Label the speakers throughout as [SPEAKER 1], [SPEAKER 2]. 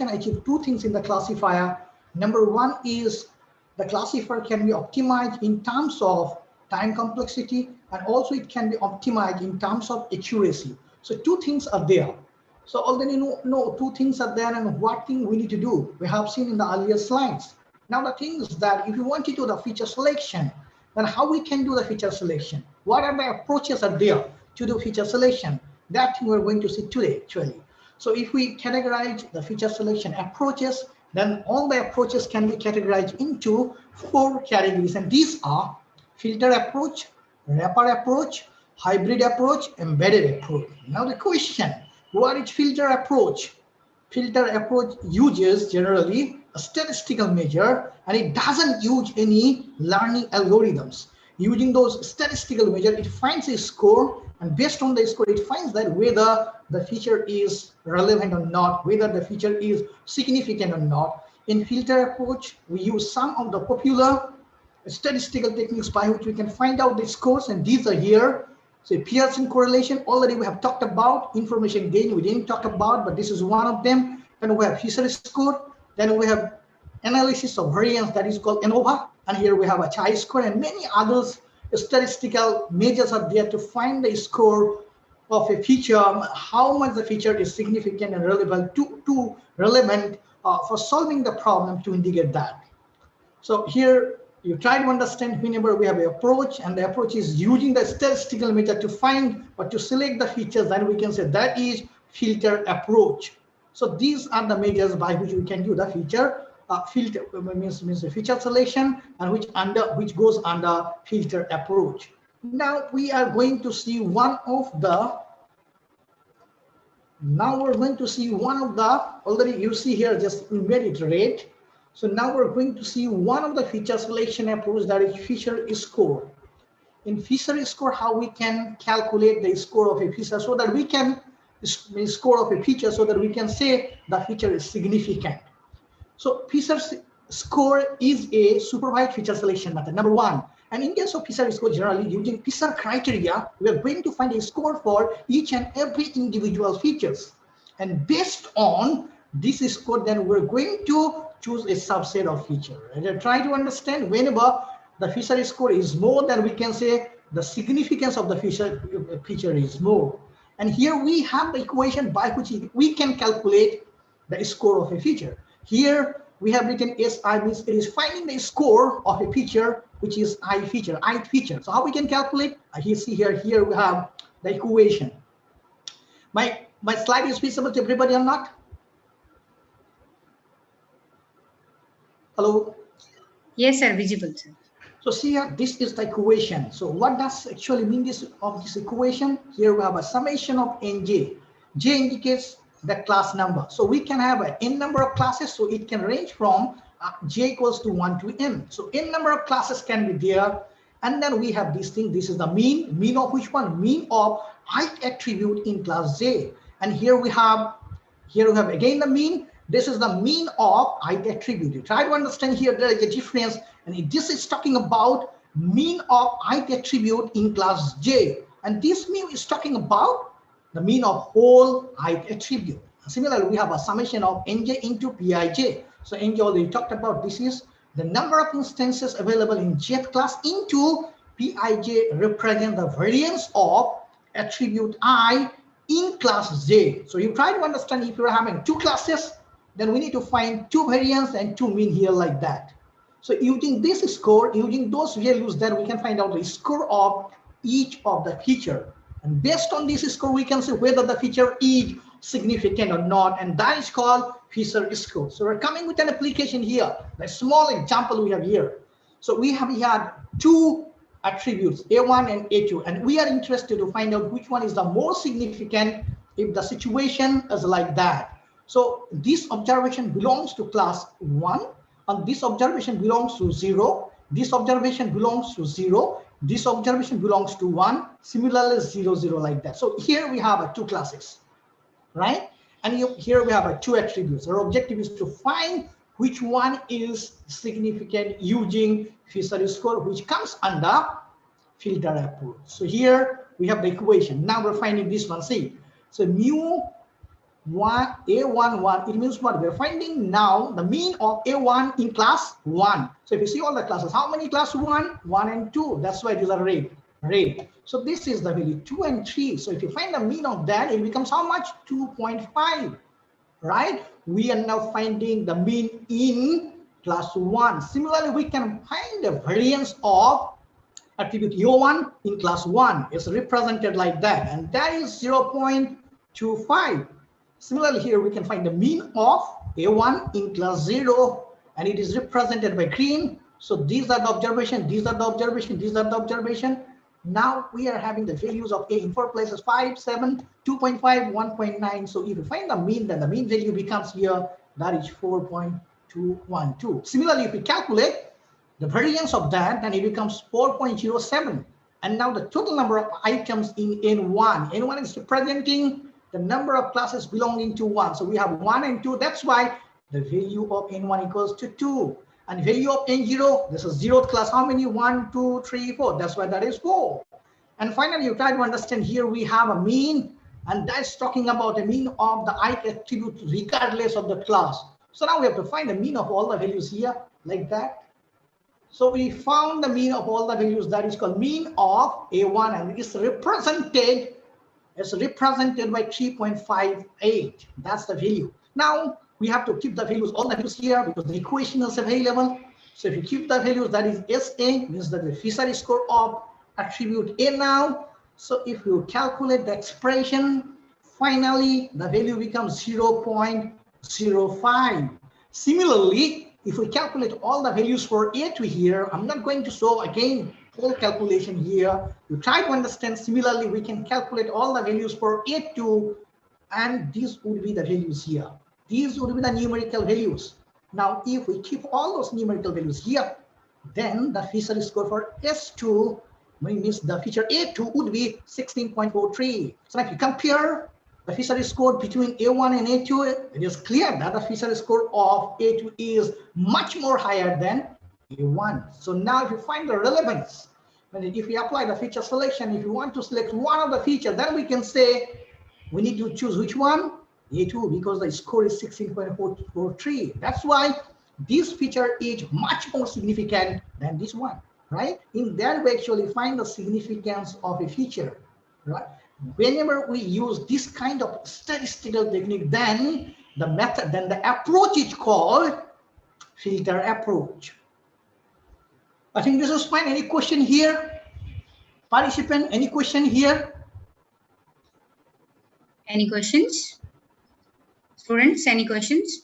[SPEAKER 1] can achieve two things in the classifier. Number one is the classifier can be optimized in terms of time complexity, and also it can be optimized in terms of accuracy. So two things are there. So already know two things are there, and what thing we need to do, we have seen in the earlier slides. Now the thing is that if you want to do the feature selection, then how we can do the feature selection? What are the approaches are there to do feature selection? That thing we're going to see today actually. So if we categorize the feature selection approaches, then all the approaches can be categorized into 4 categories, and these are filter approach, wrapper approach, hybrid approach, embedded approach. Now the question, what is filter approach? Filter approach uses generally a statistical measure, and it doesn't use any learning algorithms. Using those statistical measures, it finds a score, and based on the score, it finds that whether the feature is relevant or not, whether the feature is significant or not. In filter approach, we use some of the popular statistical techniques by which we can find out the scores, and these are here. So Pearson correlation, already we have talked about. Information gain we didn't talk about, but this is one of them. Then we have Fisher score. Then we have analysis of variance, that is called ANOVA. And here we have a chi-score, and many others statistical measures are there to find the score of a feature, how much the feature is significant and relevant for solving the problem, to indicate that. So here you try to understand whenever we have an approach, and the approach is using the statistical method to find or to select the features, then we can say that is filter approach. So these are the measures by which we can do the feature filter means the feature selection, and which goes under filter approach. Now we are going to see one of the already you see here, just made it red. So now we're going to see one of the feature selection approach, that is Fisher score. In Fisher score, how we can calculate the score of a feature, so that we can score of a feature, so that we can say the feature is significant. So Fisher score is a supervised feature selection method, number one. And in case of Fisher score, generally using Fisher criteria, we are going to find a score for each and every individual features. And based on this score, then we're going to choose a subset of feature. And try to understand, whenever the Fisher score is more, then we can say the significance of the feature is more. And here we have the equation by which we can calculate the score of a feature. Here we have written SI, means it is finding the score of a feature, which is ith feature. So how we can calculate? You see here we have the equation. My slide is visible to everybody or not? Hello?
[SPEAKER 2] Yes, sir, visible, sir.
[SPEAKER 1] So see here, this is the equation. So what does actually mean this equation? Here we have a summation of nj. J indicates the class number. So we can have an n number of classes, so it can range from j equals to 1 to n. So n number of classes can be there. And then we have this thing. This is the mean of which one? Mean of ith attribute in class j. And here we have again the mean. This is the mean of ith attribute. You try to understand here, there is a difference, and this is talking about mean of ith attribute in class j, and this mean is talking about the mean of whole ith attribute. Similarly, we have a summation of nj into pij. So nj already talked about. This is the number of instances available in jth class into pij, represent the variance of attribute I in class j. So you try to understand, if you're having two classes, then we need to find two variance and two mean here, like that. So using this score, using those values, then we can find out the score of each of the feature. And based on this score, we can say whether the feature is significant or not, and that is called Fisher score. So we're coming with an application here, the small example we have here. So we had two attributes, A1 and A2, and we are interested to find out which one is the more significant if the situation is like that. So this observation belongs to class 1, and this observation belongs to 0. This observation belongs to 0. This observation belongs to 1. Similarly, 0, 0, like that. So here we have two classes, right? And here we have two attributes. Our objective is to find which one is significant using Fisher score, which comes under filter approach. So here we have the equation. Now we're finding this one. See, so mu A11, it means what? We're finding now the mean of A1 in class 1. So if you see all the classes, how many class 1? 1 and 2. That's why these are red. So this is the value 2 and 3. So if you find the mean of that, it becomes how much? 2.5. Right? We are now finding the mean in class 1. Similarly, we can find the variance of attribute A1 in class 1. It's represented like that, and that is 0.25. Similarly, here we can find the mean of A1 in class 0, and it is represented by green. So these are the observation, these are the observation, these are the observation. Now we are having the values of A in 4 places: 5, 7, 2.5, 1.9. So if you find the mean, then the mean value becomes here, that is 4.212. Similarly, if we calculate the variance of that, then it becomes 4.07. And now the total number of items in N1. N1 is representing the number of classes belonging to 1. So we have 1 and 2. That's why the value of N1 equals to 2. And value of N0, this is 0th class. How many? 1, 2, 3, 4. That's why that is 4. And finally, you try to understand here we have a mean, and that's talking about the mean of the ith attribute regardless of the class. So now we have to find the mean of all the values here, like that. So we found the mean of all the values, that is called mean of A1, and it is represented by 3.58. That's the value. Now we have to keep the values, all the values here, because the equation is available. So if you keep the values, that is SA, means that the Fisher score of attribute A now. So if you calculate the expression, finally the value becomes 0.05. Similarly, if we calculate all the values for A to here, I'm not going to show again whole calculation here. You try to understand. Similarly, we can calculate all the values for A2, and these would be the values here. These would be the numerical values. Now, if we keep all those numerical values here, then the Fisher score for S2 means the feature A2 would be 16.43. So if you compare the Fisher score between A1 and A2, it is clear that the Fisher score of A2 is much more higher than A1. So now if you find the relevance, and if we apply the feature selection, if you want to select one of the features, then we can say we need to choose which one? A2, because the score is 16.43. That's why this feature is much more significant than this one, right? In that we actually find the significance of a feature, right? Whenever we use this kind of statistical technique, then the method, then the approach is called filter approach. I think this is fine. Any question here? Participant, any question here?
[SPEAKER 2] Any questions? Students, any questions?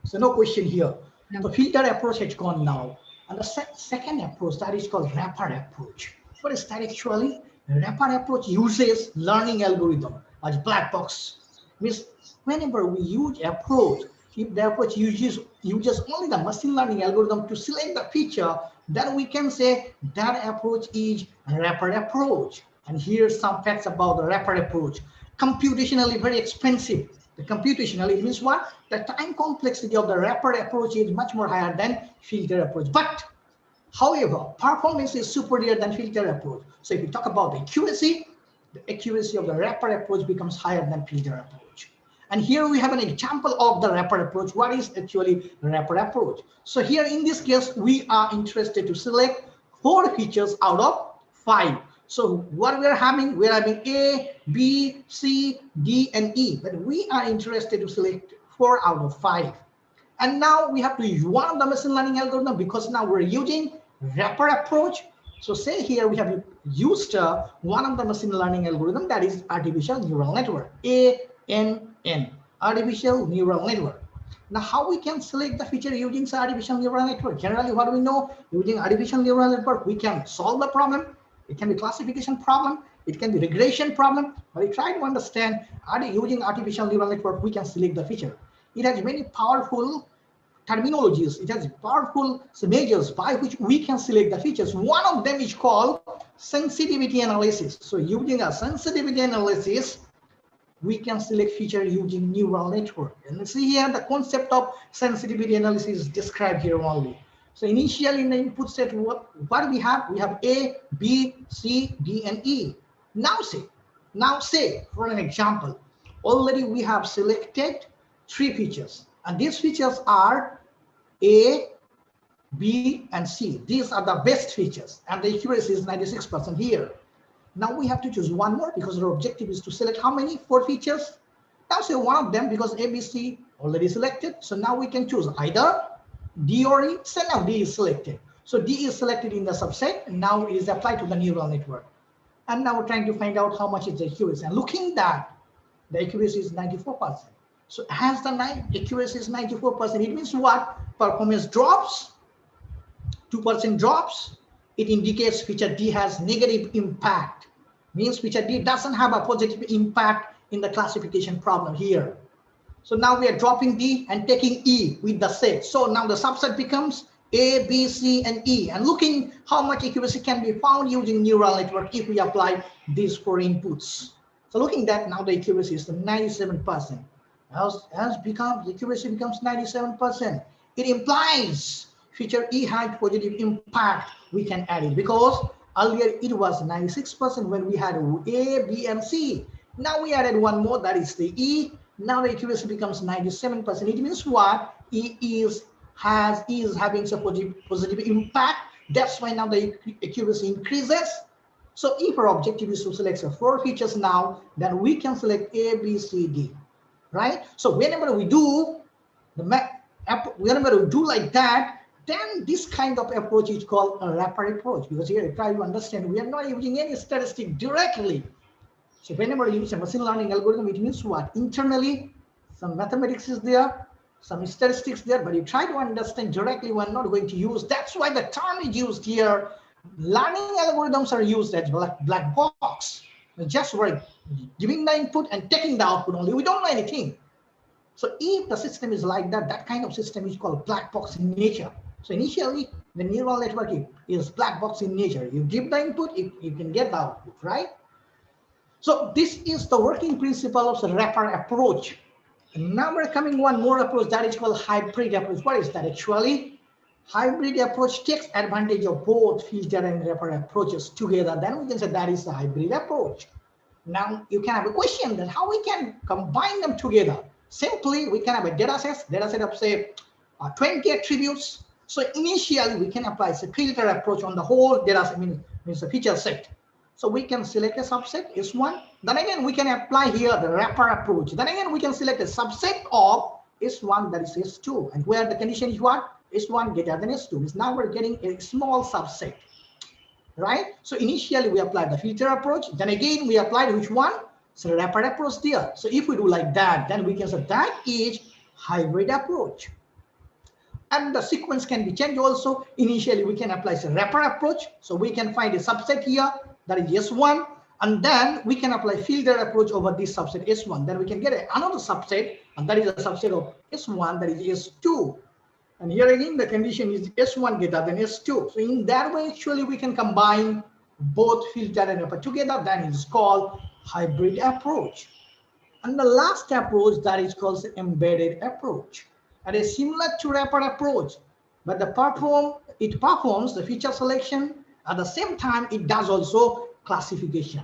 [SPEAKER 1] So no question here.
[SPEAKER 2] No.
[SPEAKER 1] The filter approach has gone now. And the second approach, that is called rapid approach. What is that actually? The rapid approach uses learning algorithm as black box. Means whenever we use approach, if the approach uses only the machine learning algorithm to select the feature, then we can say that approach is a rapid approach. And here's some facts about the rapid approach. Computationally very expensive. The computationally means what? The time complexity of the rapid approach is much more higher than filter approach. But however, performance is superior than filter approach. So if you talk about the accuracy of the rapid approach becomes higher than filter approach. And here we have an example of the rapid approach. What is actually rapid approach? So here in this case, we are interested to select 4 features out of 5. So what we're having A, B, C, D, and E. But we are interested to select 4 out of 5. And now we have to use one of the machine learning algorithm, because now we're using rapid approach. So say here we have used one of the machine learning algorithm, that is artificial neural network, ANN, artificial neural network. Now how we can select the feature using artificial neural network? Generally, what we know, using artificial neural network, we can solve the problem. It can be classification problem, it can be regression problem, but we try to understand, using artificial neural network, we can select the feature. It has many powerful terminologies, it has powerful measures by which we can select the features. One of them is called sensitivity analysis. So using a sensitivity analysis, we can select feature using neural network. And let's see here, the concept of sensitivity analysis is described here only. So initially in the input set, what we have A, B, C, D, and E. Now say, Now say, for an example, already we have selected 3 features, and these features are A, B, and C. These are the best features, and the accuracy is 96% here. Now we have to choose one more because our objective is to select how many? 4 features. Now say one of them because A, B, C already selected. So now we can choose either D or E. So now D is selected. So D is selected in the subset, and now it is applied to the neural network. And now we're trying to find out how much is the accuracy. And looking that, the accuracy is 94%. So as the accuracy is 94%, it means what? Performance drops, 2% drops. It indicates feature D has negative impact. Means feature D doesn't have a positive impact in the classification problem here. So now we are dropping D and taking E with the set. So now the subset becomes A, B, C, and E. And looking how much accuracy can be found using neural network if we apply these 4 inputs. So looking that now the accuracy is 97%. As becomes the accuracy becomes 97%. It implies feature E had positive impact. We can add it because earlier it was 96% when we had A, B, and C. Now we added one more, that is the E. Now the accuracy becomes 97%. It means what? E is having a positive impact. That's why now the accuracy increases. So if our objective is to select 4 features now, then we can select A, B, C, D, right? So whenever we do like that, then this kind of approach is called a wrapper approach, because here try to understand we are not using any statistic directly. So whenever you use a machine learning algorithm, it means what? Internally, some mathematics is there, some statistics there, but you try to understand directly, we're not going to use. That's why the term is used here. Learning algorithms are used as black box. Just we're giving the input and taking the output only. We don't know anything. So if the system is like that, that kind of system is called black box in nature. So initially, the neural network is black box in nature. You give the input, you can get the output, right? So this is the working principle of the wrapper approach. And now we're coming one more approach that is called hybrid approach. What is that actually? Hybrid approach takes advantage of both filter and wrapper approaches together. Then we can say that is the hybrid approach. Now you can have a question that how we can combine them together. Simply, we can have a data set of say 20 attributes. So initially, we can apply a filter approach on the whole data set, means a feature set. So we can select a subset, S1. Then again, we can apply here the wrapper approach. Then again, we can select a subset of S1, that is S2. And where the condition is what? S1 greater than S2. Means now we're getting a small subset, right? So initially, we applied the filter approach. Then again, we applied which one? So the wrapper approach there. So if we do like that, then we can say that is hybrid approach. And the sequence can be changed also. Initially, we can apply the wrapper approach. So we can find a subset here, that is S1. And then we can apply filter approach over this subset S1. Then we can get another subset, and that is a subset of S1, that is S2. And here again, the condition is S1 greater than S2. So in that way, actually, we can combine both filter and wrapper together. That is called hybrid approach. And the last approach, that is called the embedded approach. And is similar to wrapper approach, but it performs the feature selection. At the same time, it does also classification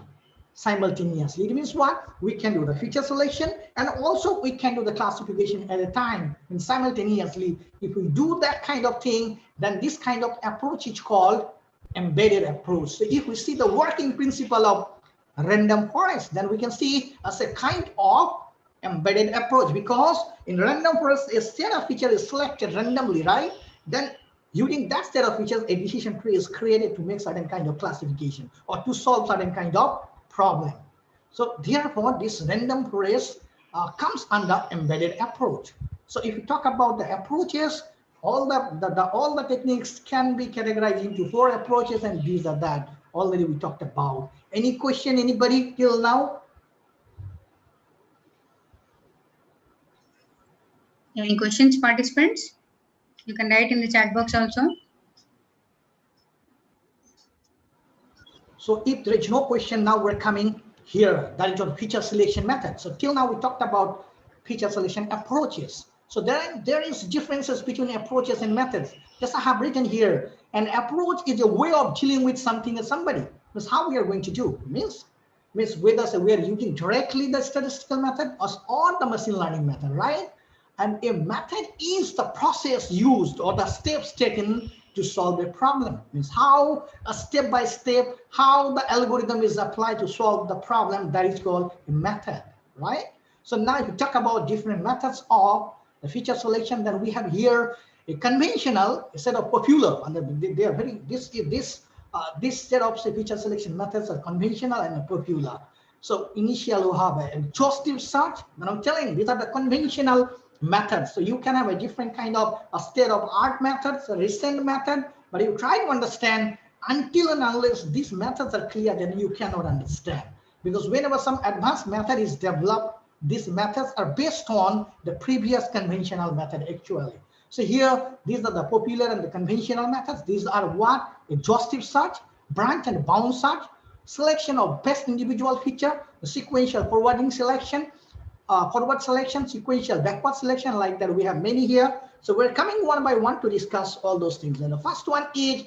[SPEAKER 1] simultaneously. It means what? We can do the feature selection and also we can do the classification at a time and simultaneously. If we do that kind of thing, then this kind of approach is called embedded approach. So if we see the working principle of random forest, then we can see as a kind of embedded approach, because in random forest, a set of features is selected randomly, right? Then using that set of features, a decision tree is created to make certain kind of classification or to solve certain kind of problem. So therefore, this random forest comes under embedded approach. So if we talk about the approaches, all the techniques can be categorized into 4 approaches, and these are that already we talked about. Any question, anybody till now?
[SPEAKER 2] Any questions, participants? You can write in the chat box also.
[SPEAKER 1] So if there is no question, now we're coming here, that is on feature selection method. So till now we talked about feature selection approaches. So there is differences between approaches and methods. Just I have written here, an approach is a way of dealing with something or somebody. That's how we are going to do. Means Means whether say we are using directly the statistical method or the machine learning method, right? And a method is the process used or the steps taken to solve a problem. Means how a step by step, how the algorithm is applied to solve the problem, that is called a method, right? So now if you talk about different methods of the feature selection, then we have here a conventional set of popular, and they are very this set of feature selection methods are conventional and popular. So initially you have a exhaustive search, and I'm telling you, these are the conventional methods. So you can have a different kind of a state of art methods, a recent method, but you try to understand until and unless these methods are clear, then you cannot understand. Because whenever some advanced method is developed, these methods are based on the previous conventional method actually. So here, these are the popular and the conventional methods. These are what? Exhaustive search, branch and bound search, selection of best individual feature, the sequential forwarding selection, forward selection, sequential backward selection, like that. We have many here. So we're coming one by one to discuss all those things. And the first one is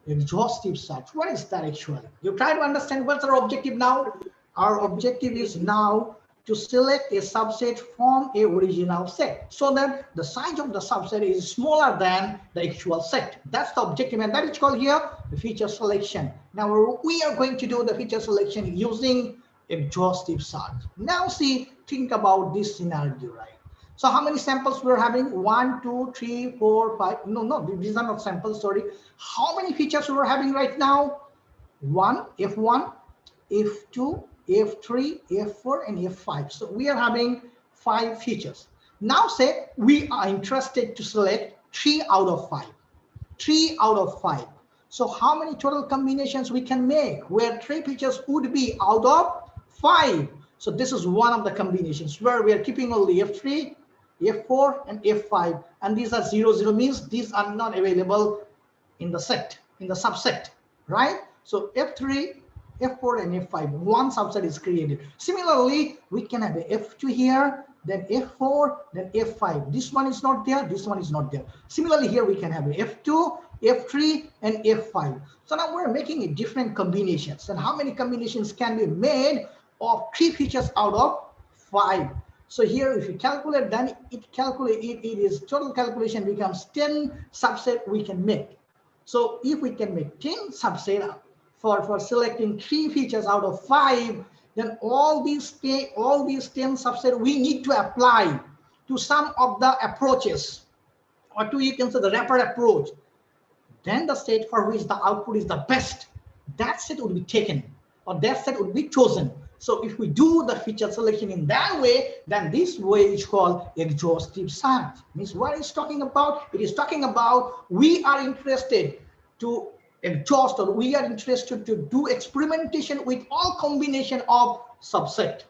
[SPEAKER 1] exhaustive search. What is that actually? You try to understand what's our objective now. Our objective is now to select a subset from a original set so that the size of the subset is smaller than the actual set. That's the objective, and that is called here the feature selection. Now we are going to do the feature selection using exhaustive search. Now see, think about this scenario, right? So how many samples we're having? 1, 2, 3, 4, 5. No, these are not samples, sorry. How many features we're having right now? F1, F2, F3, F4, and F5. So we are having 5 features. Now say we are interested to select 3 out of 5. 3 out of 5. So how many total combinations we can make where 3 features would be out of 5? So this is one of the combinations where we are keeping only F3, F4, and F5. And these are 0, 0 means these are not available in the set, in the subset, right? So F3, F4, and F5, one subset is created. Similarly, we can have a F2 here, then F4, then F5. This one is not there, this one is not there. Similarly, here we can have a F2, F3, and F5. So now we're making a different combinations. And how many combinations can be made of 3 features out of 5? So here, if you calculate, then it is total calculation becomes 10 subset we can make. So if we can make 10 subset for selecting 3 features out of 5, then all these 10 subset we need to apply to some of the approaches, or to, you can say, the wrapper approach. Then the set for which the output is the best, that set would be taken, or that set would be chosen. So if we do the feature selection in that way, then this way is called exhaustive search. Means what it's talking about? It is talking about we are interested to exhaust, or we are interested to do experimentation with all combination of subset.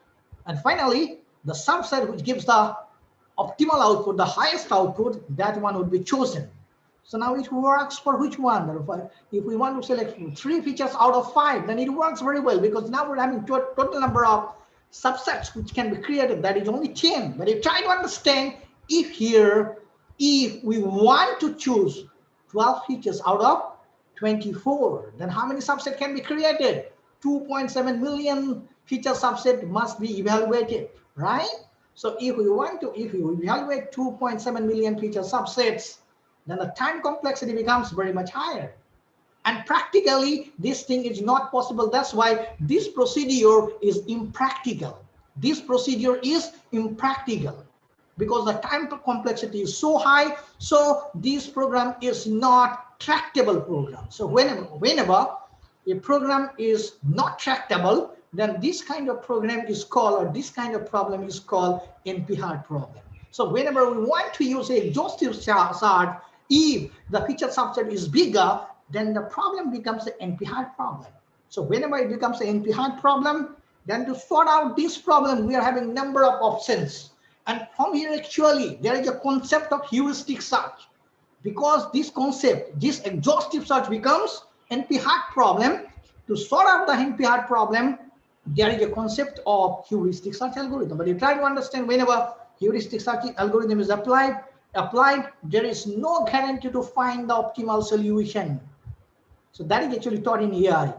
[SPEAKER 1] And finally, the subset which gives the optimal output, the highest output, that one would be chosen. So now it works for which one? If we want to select 3 features out of 5, then it works very well, because now we're having total number of subsets which can be created, that is only 10. But you try to understand, if we want to choose 12 features out of 24, then how many subsets can be created? 2.7 million feature subset must be evaluated, right? So if we evaluate 2.7 million feature subsets, then the time complexity becomes very much higher. And practically, this thing is not possible. That's why this procedure is impractical. This procedure is impractical because the time complexity is so high. So this program is not tractable program. So whenever a program is not tractable, then this kind of program is called, or this kind of problem is called NP-hard problem. So whenever we want to use a exhaustive search, if the feature subset is bigger, then the problem becomes an NP-hard problem. So whenever it becomes an NP-hard problem, then to sort out this problem, we are having number of options. And from here, actually, there is a concept of heuristic search. Because this concept, this exhaustive search becomes NP-hard problem. To sort out the NP-hard problem, there is a concept of heuristic search algorithm. But you try to understand, whenever heuristic search algorithm is applied, there is no guarantee to find the optimal solution. So that is actually taught in ERE.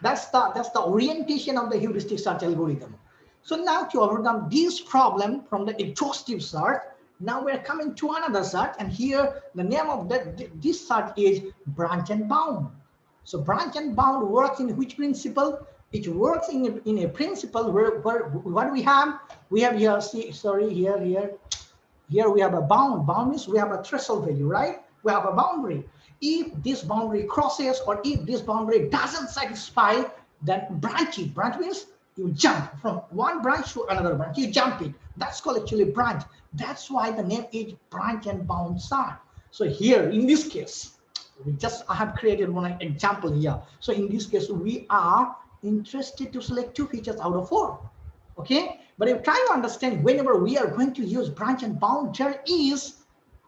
[SPEAKER 1] That's the orientation of the heuristic search algorithm. So now to overcome this problem from the exhaustive search, now we're coming to another search, and here the name of this search is branch and bound. So branch and bound works in which principle? It works in a principle where what we have here, here we have a bound. Bound means we have a threshold value, right? We have a boundary. If this boundary crosses, or if this boundary doesn't satisfy, then branch it. Branch means you jump from one branch to another branch. You jump it. That's called actually branch. That's why the name is branch and bound search. So here in this case, I have created one example here. So in this case, we are interested to select 2 features out of 4. Okay, but if you try to understand, whenever we are going to use branch and bound, there is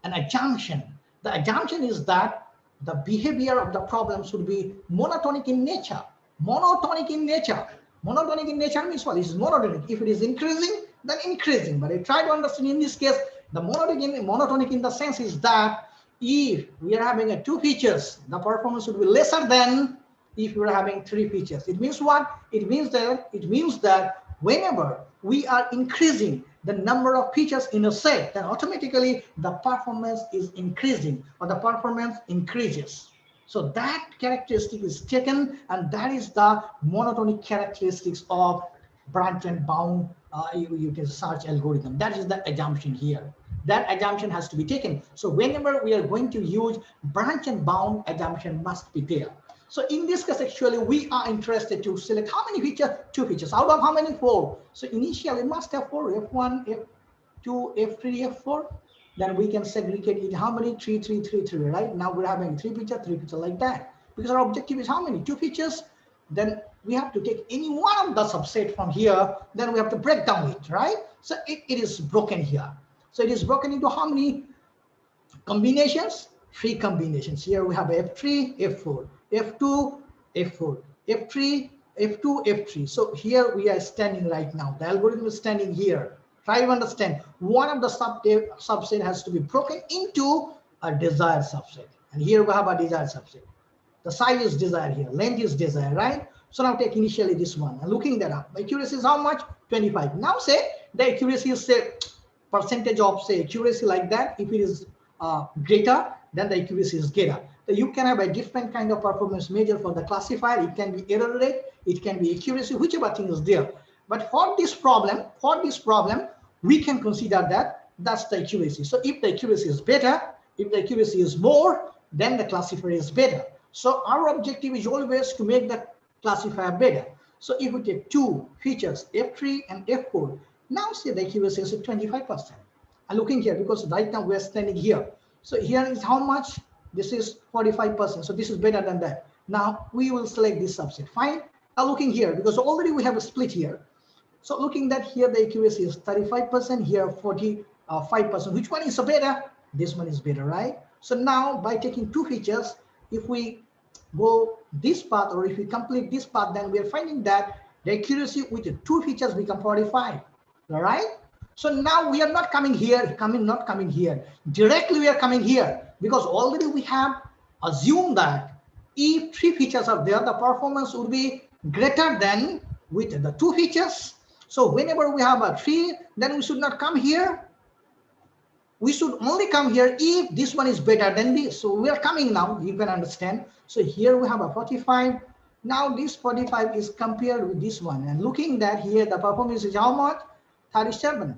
[SPEAKER 1] an assumption. The assumption is that the behavior of the problem should be monotonic in nature. Monotonic in nature. Monotonic in nature means what? This is monotonic. If it is increasing, then increasing. But I try to understand in this case, the monotonic in the sense is that if we are having 2 features, the performance should be lesser than if we are having 3 features. It means what? It means that whenever we are increasing the number of features in a set, then automatically the performance is increasing, or the performance increases. So that characteristic is taken, and that is the monotonic characteristics of branch and bound you can search algorithm. That is the assumption here. That assumption has to be taken. So whenever we are going to use branch and bound, assumption must be there. So in this case, actually, we are interested to select how many features? 2 features. Out of how many? 4. So initially, we must have 4, F1, F2, F3, F4. Then we can segregate it. How many? 3, 3, 3, 3, right? Now we're having 3 features like that. Because our objective is how many? 2 features. Then we have to take any one of the subset from here. Then we have to break down it, right? So it is broken here. So it is broken into how many combinations? 3 combinations. Here we have F3, F4, F2, F4, F3, F2, F3. So here we are standing right now. The algorithm is standing here. Try to understand. One of the subset has to be broken into a desired subset. And here we have a desired subset. The size is desired here. Length is desired, right? So now take initially this one. And looking that up. Accuracy is how much? 25. Now say the accuracy is, say, percentage of, say, accuracy like that. If it is greater, then the accuracy is greater. So you can have a different kind of performance measure for the classifier. It can be error rate, it can be accuracy, whichever thing is there. But for this problem, we can consider that that's the accuracy. So if the accuracy is better, if the accuracy is more, then the classifier is better. So our objective is always to make the classifier better. So if we take 2 features, F3 and F4, now say the accuracy is 25%. I'm looking here because right now we're standing here. So here is how much? This is 45%. So this is better than that. Now we will select this subset. Fine. Now looking here, because already we have a split here. So looking that here, the accuracy is 35%, here 45%. Which one is better? This one is better, right? So now by taking 2 features, if we go this path, or if we complete this path, then we are finding that the accuracy with the 2 features become 45. All right? So now we are not coming here, not coming here. Directly we are coming here, because already we have assumed that if 3 features are there, the performance would be greater than with the 2 features. So whenever we have a 3, then we should not come here. We should only come here if this one is better than this. So we are coming now, you can understand. So here we have a 45. Now this 45 is compared with this one. And looking that here, the performance is how much? 37.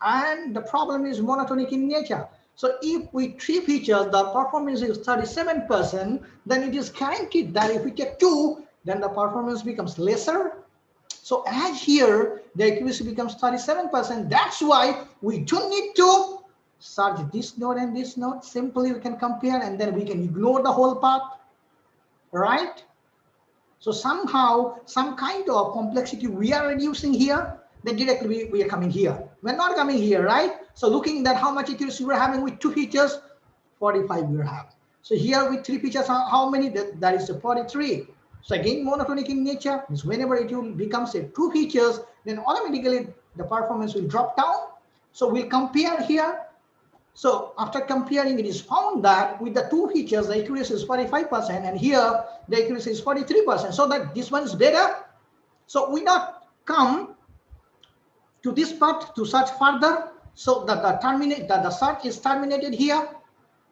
[SPEAKER 1] And the problem is monotonic in nature. So if we 3 features, the performance is 37%, then it is guaranteed that if we take 2, then the performance becomes lesser. So as here, the accuracy becomes 37%. That's why we don't need to search this node and this node. Simply we can compare, and then we can ignore the whole path, right? So somehow, some kind of complexity we are reducing here, then directly we are coming here. We're not coming here, right? So looking at how much accuracy we're having with 2 features, 45 we have. So here with 3 features, how many? That is 43. So again, monotonic in nature is whenever it will become, say, 2 features, then automatically the performance will drop down. So we'll compare here. So after comparing, it is found that with the two features, the accuracy is 45%, and here the accuracy is 43%. So that this one is better. So we not come to this part to search further. So that the search is terminated here,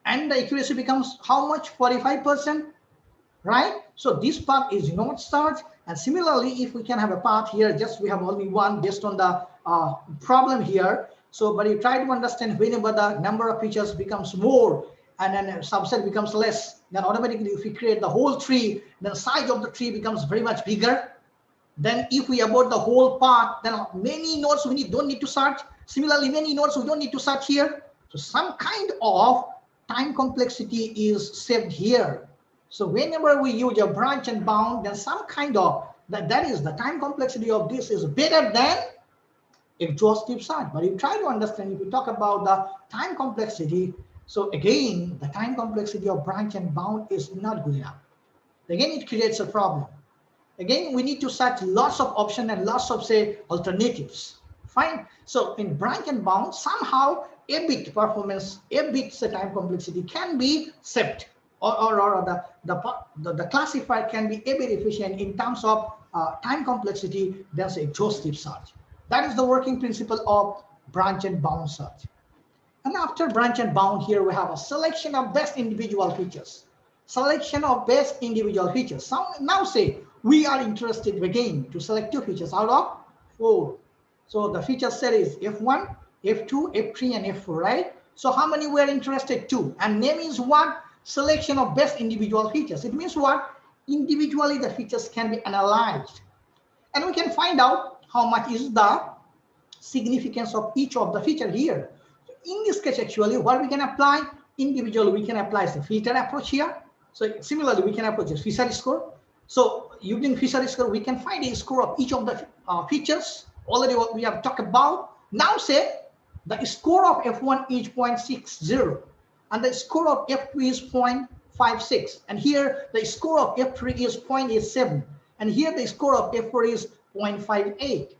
[SPEAKER 1] and the accuracy becomes how much? 45%, right? So this part is not searched. And similarly, if we can have a path here, just we have only one based on the problem here. So, but you try to understand whenever the number of features becomes more and then a subset becomes less, then automatically if we create the whole tree, then the size of the tree becomes very much bigger. Then if we abort the whole path, then many nodes we don't need to search. Similarly, many nodes we don't need to search here. So some kind of time complexity is saved here. So whenever we use a branch and bound, then some kind of, that is the time complexity of this is better than exhaustive search. But you try to understand, if you talk about the time complexity, so again, the time complexity of branch and bound is not good enough. Again, it creates a problem. Again, we need to search lots of options and lots of, say, alternatives. Fine. So in branch and bound, somehow a bit performance, a bit time complexity can be saved, or the classifier can be a bit efficient in terms of time complexity than, say, exhaustive search. That is the working principle of branch and bound search. And after branch and bound, here we have a selection of best individual features. Selection of best individual features. So now say we are interested again to select two features out of 4. So the feature set is F1, F2, F3, and F4, right? So how many we are interested to? And name is what? Selection of best individual features. It means what? Individually the features can be analyzed. And we can find out how much is the significance of each of the feature here. So in this case, actually, what we can apply? Individually, we can apply the filter approach here. So similarly, we can approach the Fisher score. So using Fisher score, we can find a score of each of the features. Already what we have talked about. Now say the score of F1 is 0.60 and the score of F2 is 0.56. And here the score of F3 is 0.87. And here the score of F4 is 0.58.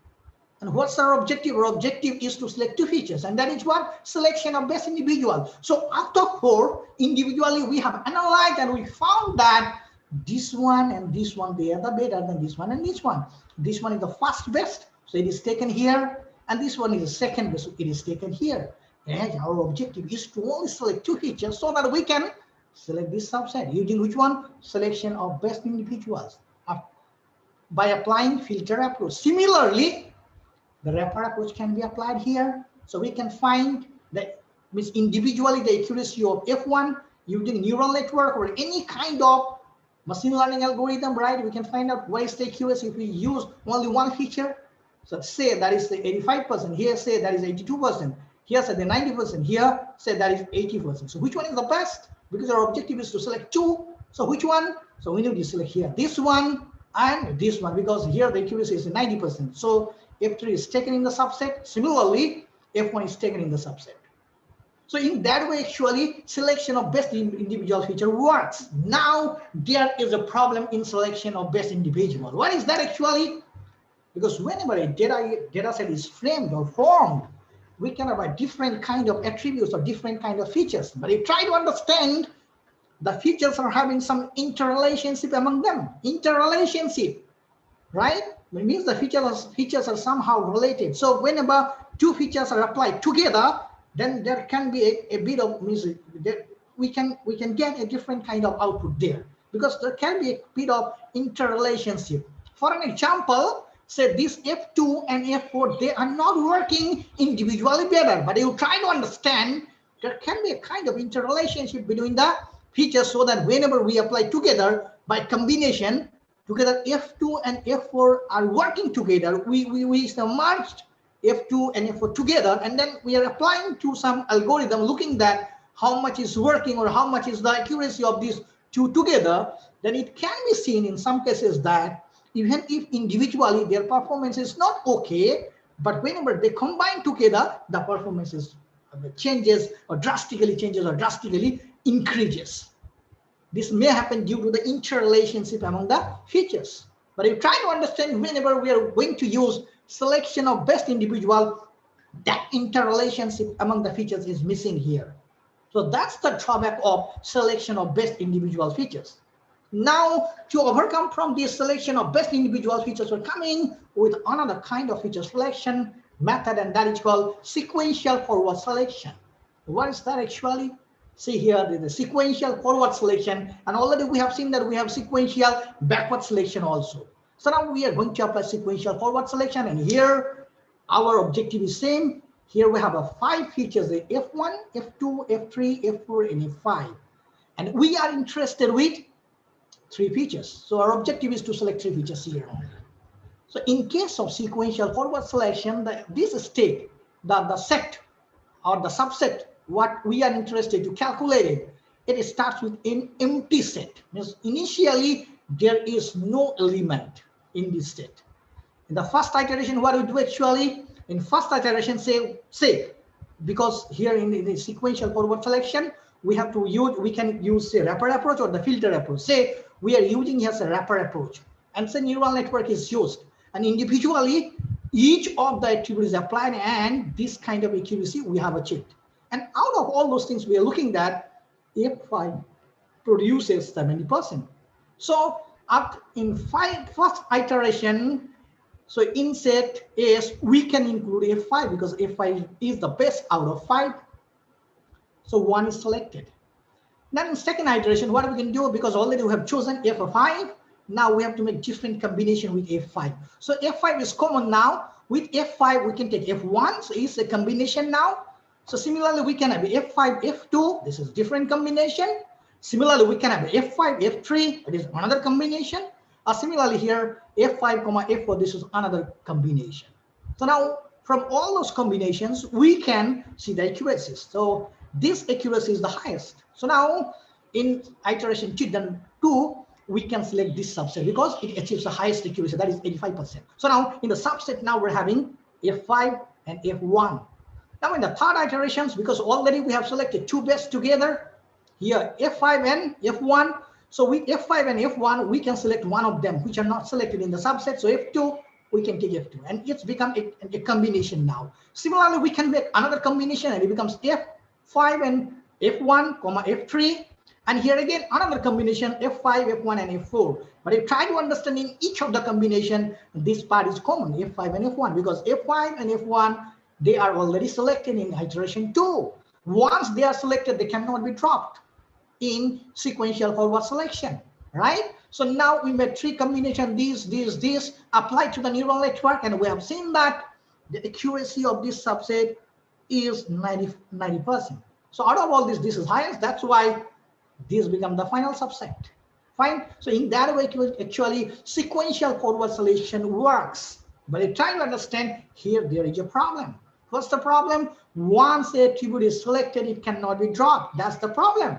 [SPEAKER 1] And what's our objective? Our objective is to select two features, and that is what? Selection of best individual. So out of 4, individually we have analyzed and we found that this one and this one, they are the better than this one and this one. This one is the first best, so it is taken here, and this one is the second best, so it is taken here. And our objective is to only select two features so that we can select this subset using which one? Selection of best individuals by applying filter approach. Similarly, the wrapper approach can be applied here. So we can find that means individually the accuracy of F1 using neural network or any kind of machine learning algorithm, right? We can find out what is the accuracy if we use only one feature. So say that is the 85%, here say that is 82%, here say the 90%, here say that is 80%. So which one is the best? Because our objective is to select 2. So which one? So we need to select here this one and this one, because here the accuracy is 90%. So F3 is taken in the subset. Similarly, F1 is taken in the subset. So in that way, actually, selection of best individual feature works. Now, there is a problem in selection of best individual. What is that actually? Because whenever a data set is framed or formed, we can have a different kind of attributes or different kind of features. But you try to understand, the features are having some interrelationship among them. Interrelationship, right? It means the features are somehow related. So whenever two features are applied together, then there can be a bit of music. We can get a different kind of output there, because there can be a bit of interrelationship. For an example, say this F2 and F4, they are not working individually better, but you try to understand there can be a kind of interrelationship between the features, so that whenever we apply together by combination, together F2 and F4 are working together. We merged F2 and F4 together, and then we are applying to some algorithm looking at how much is working or how much is the accuracy of these two together. Then it can be seen in some cases that even if individually their performance is not okay, but whenever they combine together, the performance is changes or drastically increases. This may happen due to the interrelationship among the features. But if you try to understand, whenever we are going to use selection of best individual, That interrelationship among the features is missing here. So that's the drawback of selection of best individual features. Now, to overcome from this selection of best individual features, we're coming with another kind of feature selection method, and that is called sequential forward selection. What is that actually? See here, the sequential forward selection, and already we have seen that we have sequential backward selection also. So now we are going to apply sequential forward selection, and here our objective is same. Here we have a 5 features, the F1, F2, F3, F4, and F5. And we are interested with 3 features. So our objective is to select 3 features here only. So in case of sequential forward selection, this state, the set or the subset, what we are interested to calculate it starts with an empty set. Means initially there is no element in this set. In the first iteration, what we do actually, in first iteration, say because here in the sequential forward selection, we can use a wrapper approach or the filter approach. Say we are using here a wrapper approach, and say neural network is used, and individually each of the attributes is applied, and this kind of accuracy we have achieved. And out of all those things we are looking at, F5 produces 70%. So in first iteration, so in set is we can include F5 because F5 is the best out of 5. So 1 is selected. Then in second iteration, what we can do, because already we have chosen F5, now we have to make different combination with F5. So F5 is common now. With F5, we can take F1, so it's a combination now. So similarly, we can have F5, F2, this is different combination. Similarly, we can have F5, F3, it is another combination. Similarly here, F5, F4, this is another combination. So now from all those combinations, we can see the accuracies. So this accuracy is the highest. So now in iteration 2, we can select this subset because it achieves the highest accuracy, that is 85%. So now in the subset, now we're having F5 and F1. Now in the third iterations, because already we have selected 2 best together, here F5 and F1. So with F5 and F1, we can select one of them, which are not selected in the subset. So F2, we can take F2, and it's become a combination now. Similarly, we can make another combination, and it becomes F5 and F1, F3. And here again, another combination, F5, F1, and F4. But I try to understand in each of the combination, this part is common, F5 and F1, because F5 and F1, they are already selected in iteration 2. Once they are selected, they cannot be dropped in sequential forward selection, right? So now we made 3 combinations, these applied to the neural network, and we have seen that the accuracy of this subset is 90%. So out of all this is highest. That's why these become the final subset. Fine. So in that way, actually sequential forward selection works. But I try to understand here there is a problem. What's the problem? Once the attribute is selected, it cannot be dropped. That's the problem.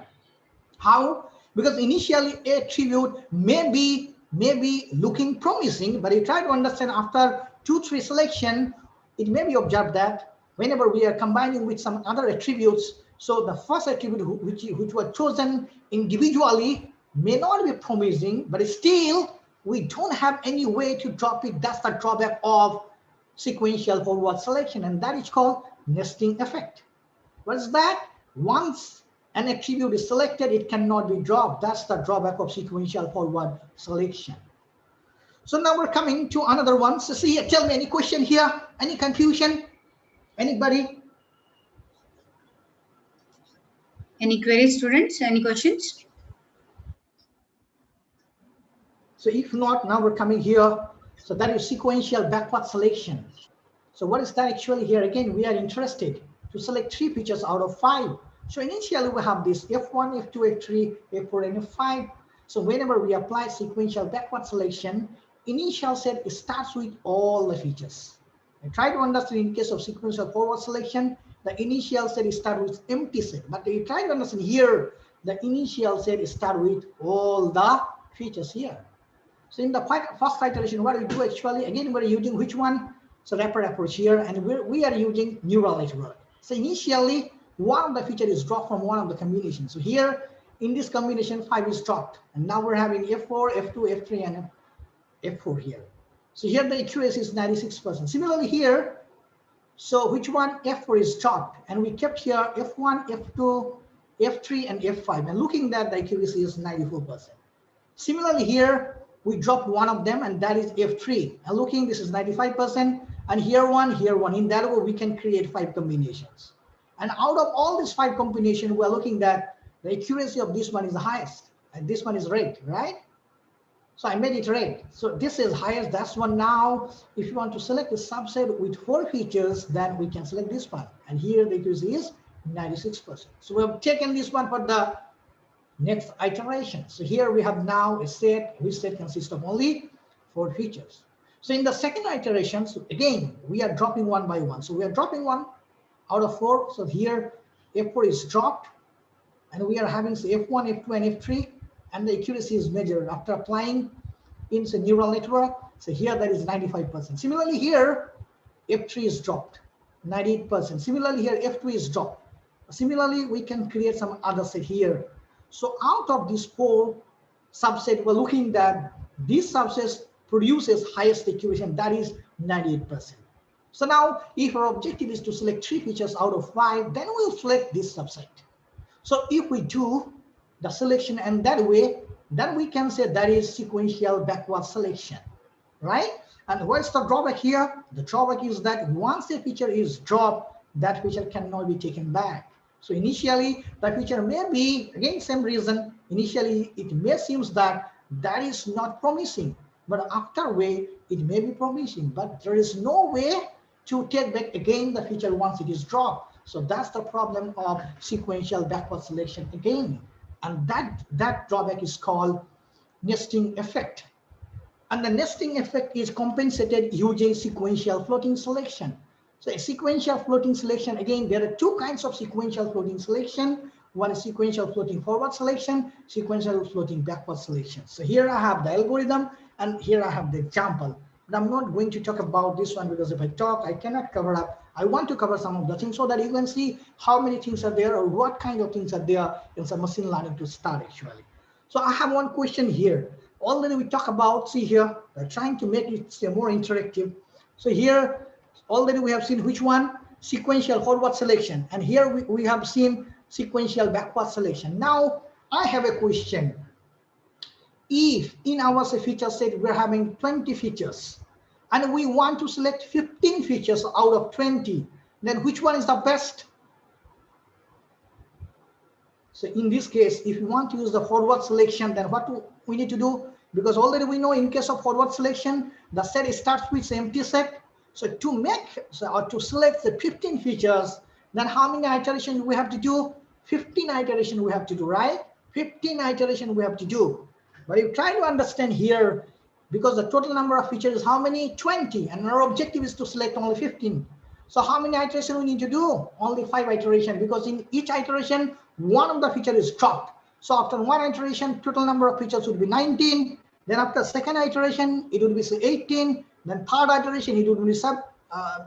[SPEAKER 1] How? Because initially attribute may be looking promising, but you try to understand after 2-3 selection, it may be observed that whenever we are combining with some other attributes, so the first attribute which were chosen individually may not be promising, but still we don't have any way to drop it. That's the drawback of sequential forward selection, and that is called nesting effect. What is that? Once an attribute is selected, it cannot be dropped. That's the drawback of sequential forward selection. So now we're coming to another one. So see, tell me any question here, any confusion, anybody?
[SPEAKER 2] Any queries, students? Any questions?
[SPEAKER 1] So if not, now we're coming here. So that is sequential backward selection. So what is that actually here? Again, we are interested to select 3 features out of 5. So initially we have this F1, F2, F3, F4, and F5. So whenever we apply sequential backward selection, initial set starts with all the features. I try to understand in case of sequential forward selection, the initial set starts with empty set. But I try to understand here, the initial set starts with all the features here. So in the first iteration, what we do actually, again, we're using which one? So wrapper approach here, and we are using neural network. So initially, one of the feature is dropped from one of the combinations. So here, in this combination, 5 is dropped. And now we're having F4, F2, F3, and F4 here. So here the accuracy is 96%. Similarly here, So which one? F4 is dropped, and we kept here F1, F2, F3, and F5. And looking at that, the accuracy is 94%. Similarly here, we dropped one of them, and that is F3. And looking, this is 95%, and here one, here one. In that way, we can create 5 combinations. And out of all these 5 combinations, we're looking that the accuracy of this one is the highest, and this one is red, right? So I made it red. So this is highest, that's one. Now, if you want to select a subset with 4 features, then we can select this one. And here the accuracy is 96%. So we have taken this one for the next iteration. So here we have now a set, which set consists of only 4 features. So in the second iteration, so again, we are dropping one by one. So we are dropping one out of 4. So here F4 is dropped, and we are having say, F1, F2, and F3, and the accuracy is measured after applying in the neural network. So here that is 95%. Similarly here, F3 is dropped, 98%. Similarly here, F2 is dropped. Similarly, we can create some other set here. So out of these 4 subset, we're looking that this subset produces highest accuracy, and that is 98%. So now, if our objective is to select 3 features out of 5, then we'll select this subset. So if we do the selection and that way, then we can say that is sequential backward selection, right? And what's the drawback here? The drawback is that once a feature is dropped, that feature cannot be taken back. So initially, the feature may be, again, same reason, initially it may seem that that is not promising, but after way, it may be promising, but there is no way to take back again the feature once it is dropped. So that's the problem of sequential backward selection again. And that drawback is called nesting effect. And the nesting effect is compensated using sequential floating selection. So a sequential floating selection, again, there are 2 kinds of sequential floating selection. One is sequential floating forward selection, sequential floating backward selection. So here I have the algorithm, and here I have the example. But I'm not going to talk about this one because if I talk, I cannot cover up. I want to cover some of the things so that you can see how many things are there or what kind of things are there in some machine learning to start actually. So I have one question here. Already we talk about, see here, we're trying to make it more interactive. So here, already we have seen which one? Sequential forward selection. And here we have seen sequential backward selection. Now I have a question. If in our feature set we're having 20 features and we want to select 15 features out of 20, then which one is the best? So in this case, if you want to use the forward selection, then what we need to do? Because already we know in case of forward selection, the set starts with the empty set. So to make or to select the 15 features, then how many iterations we have to do? 15 iterations we have to do, right? 15 iterations we have to do. But you try to understand here, because the total number of features is how many? 20, and our objective is to select only 15. So how many iterations we need to do? Only 5 iterations, because in each iteration, one of the feature is dropped. So after 1 iteration, total number of features would be 19. Then after second iteration, it would be 18. Then third iteration, it would be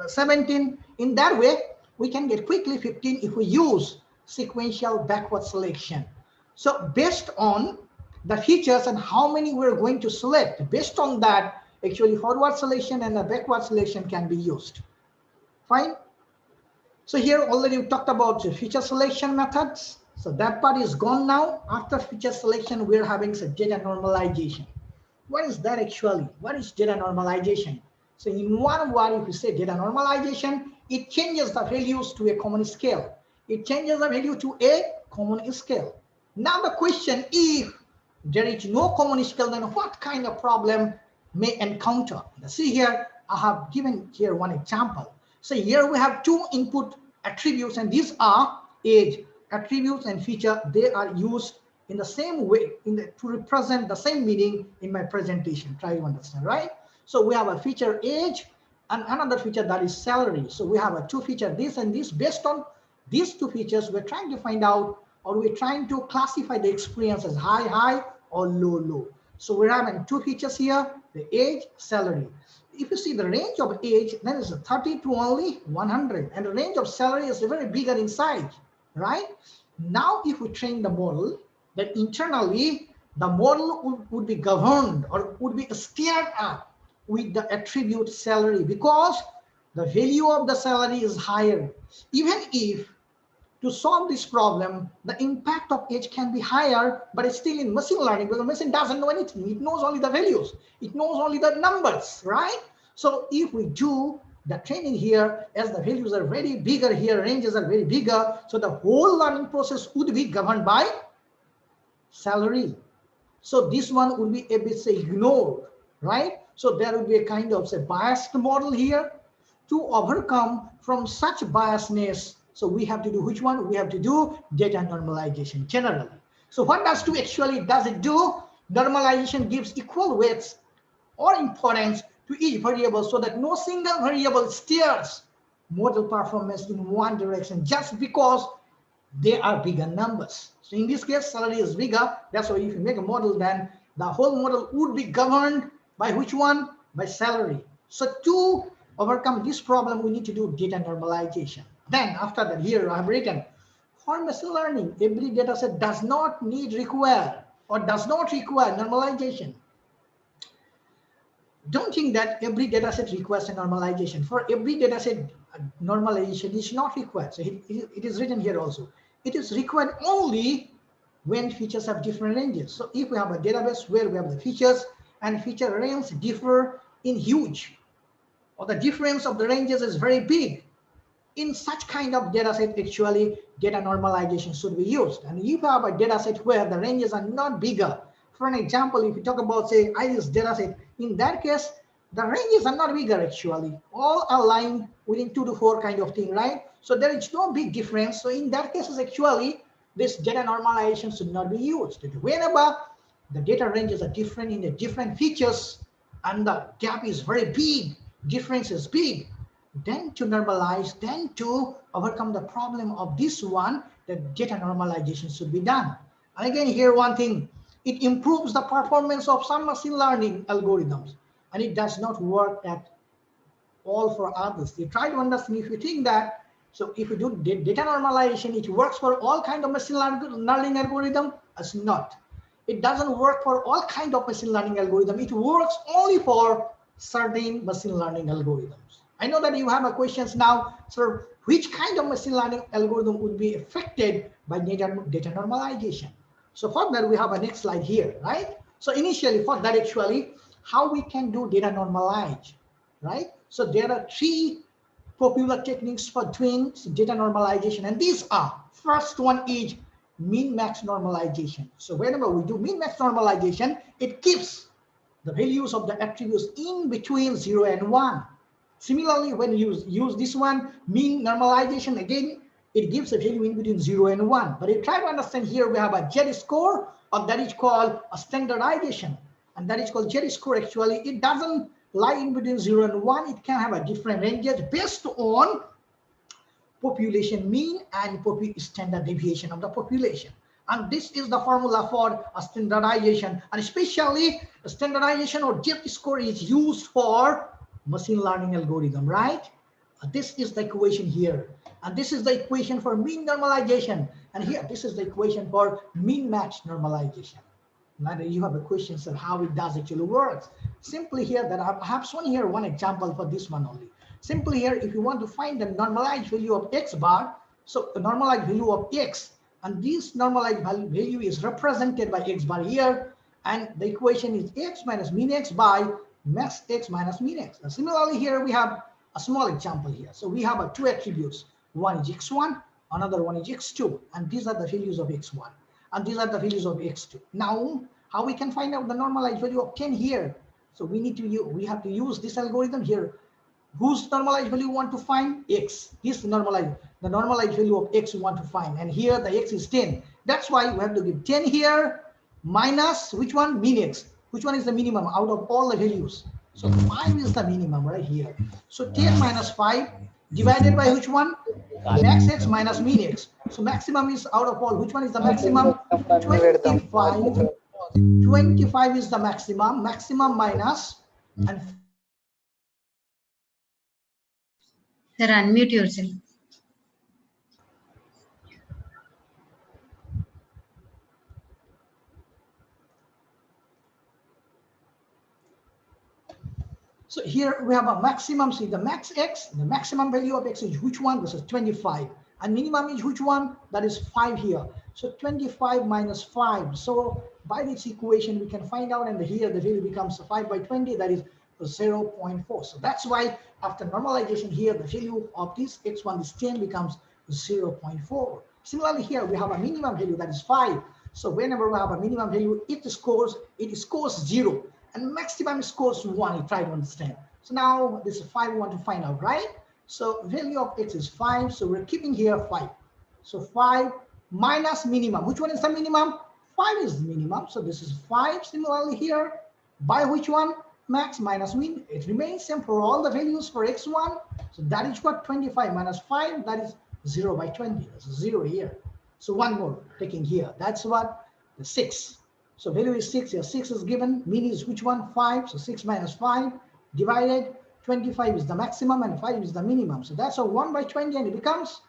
[SPEAKER 1] 17. In that way, we can get quickly 15 if we use sequential backward selection. So based on the features and how many we're going to select, based on that, actually forward selection and the backward selection can be used. Fine. So here already we talked about the feature selection methods. So that part is gone now. After feature selection, we're having some data normalization. What is that actually? What is data normalization? So in one word, if you say data normalization, it changes the values to a common scale. It changes the value to a common scale. Now the question, if there is no common scale, then what kind of problem may encounter? See here, I have given here one example. So here we have 2 input attributes, and these are age attributes and feature. They are used in the same way to represent the same meaning in my presentation. Try to understand, right? So we have a feature age and another feature that is salary. So we have a 2 feature, this and this. Based on these 2 features, we're trying to find out, or we're trying to classify the experience as high, high, or low, low. So we're having 2 features here, the age, salary. If you see the range of age, then it's 30 to only 100. And the range of salary is very bigger in size, right? Now, if we train the model, then internally, the model would be governed or would be steered up with the attribute salary, because the value of the salary is higher. Even if to solve this problem, the impact of age can be higher, but it's still in machine learning because the machine doesn't know anything. It knows only the values. It knows only the numbers, right? So if we do the training here, as the values are very bigger here, ranges are very bigger, so the whole learning process would be governed by salary. So this one would be a bit say ignored, right? So there will be a kind of say biased model here. To overcome from such biasness, so we have to do which one? We have to do data normalization generally. So what does it do? Normalization gives equal weights or importance to each variable so that no single variable steers model performance in one direction just because they are bigger numbers. So in this case, salary is bigger. That's why if you make a model, then the whole model would be governed by which one? By salary. So to overcome this problem, we need to do data normalization. Then after that, here I have written, for machine learning, every data set does not require normalization. Don't think that every data set requires a normalization. For every data set, normalization is not required. So it is written here also. It is required only when features have different ranges. So if we have a database where we have the features and feature range differ in huge, or the difference of the ranges is very big, in such kind of data set, actually data normalization should be used. And if you have a data set where the ranges are not bigger, for an example, if you talk about say iris data set, in that case the ranges are not bigger, actually all are lying within 2 to 4 kind of thing, right? So there is no big difference. So in that case, actually this data normalization should not be used. Whenever the data ranges are different in the different features and the gap is very big, difference is big, then to normalize, then to overcome the problem of this one, the data normalization should be done. And again, here one thing, it improves the performance of some machine learning algorithms, and it does not work at all for others. You try to understand if you think that, so if you do data normalization, it works for all kind of machine learning algorithm, it's not. It doesn't work for all kind of machine learning algorithm. It works only for certain machine learning algorithms. I know that you have a questions now, sir, which kind of machine learning algorithm would be affected by data normalization? So for that, we have a next slide here, right? So initially for that, actually, how we can do data normalize, right? So there are 3 popular techniques for doing data normalization, and these are, first one is min-max normalization. So whenever we do min-max normalization, it keeps the values of the attributes in between 0 and 1. Similarly, when you use this one, mean normalization, again, it gives a value in between 0 and 1. But you try to understand here, we have a Z-score, or that is called a standardization. And that is called Z-score. Actually, it doesn't lie in between 0 and 1. It can have a different ranges based on population mean and standard deviation of the population. And this is the formula for a standardization, and especially a standardization or Z-score is used for machine learning algorithm, right? This is the equation here, and this is the equation for mean normalization, and here this is the equation for mean max normalization. Now you have a question, sir, how it does actually works. Simply here that I have shown here one example for this one only. Simply here, if you want to find the normalized value of x bar, so the normalized value of x, and this normalized value is represented by x bar here, and the equation is x minus min x by max x minus min x. And similarly here we have a small example here. So we have 2 attributes. One is x1, another one is x2, and these are the values of x1. And these are the values of x2. Now, how we can find out the normalized value of 10 here? So we have to use this algorithm here. Whose normalized value we want to find? X. The normalized value of x we want to find. And here the x is 10. That's why we have to give 10 here minus which one? Min x. Which one is the minimum out of all the values? So 5 is the minimum right here. So 10 minus 5 divided by which one? Max x minus min x. So maximum is out of all. Which one is the maximum? 25. 25 is the maximum. Maximum minus and
[SPEAKER 2] Sir, unmute yourself.
[SPEAKER 1] So here we have a maximum. See the max x, the maximum value of x is which one? This is 25. And minimum is which one? That is 5 here. So 25 minus 5. So by this equation, we can find out, and here the value becomes 5 by 20, that is 0.4. So that's why after normalization here, the value of this x1, this 10 becomes 0.4. Similarly here, we have a minimum value that is 5. So whenever we have a minimum value, it scores 0. And maximum scores 1, you try to understand. So now this is 5 we want to find out, right? So value of x is 5, so we're keeping here 5. So 5 minus minimum. Which one is the minimum? 5 is the minimum, so this is 5. Similarly here, by which one? Max minus min. It remains same for all the values for x1. So that is what? 25 minus 5, that is 0 by 20. That's 0 here. So one more taking here. That's what? The 6. So value is 6 here. 6 is given. Min is which one? 5. So 6 minus 5 divided 25 is the maximum and 5 is the minimum. So that's a 1 by 20 and it becomes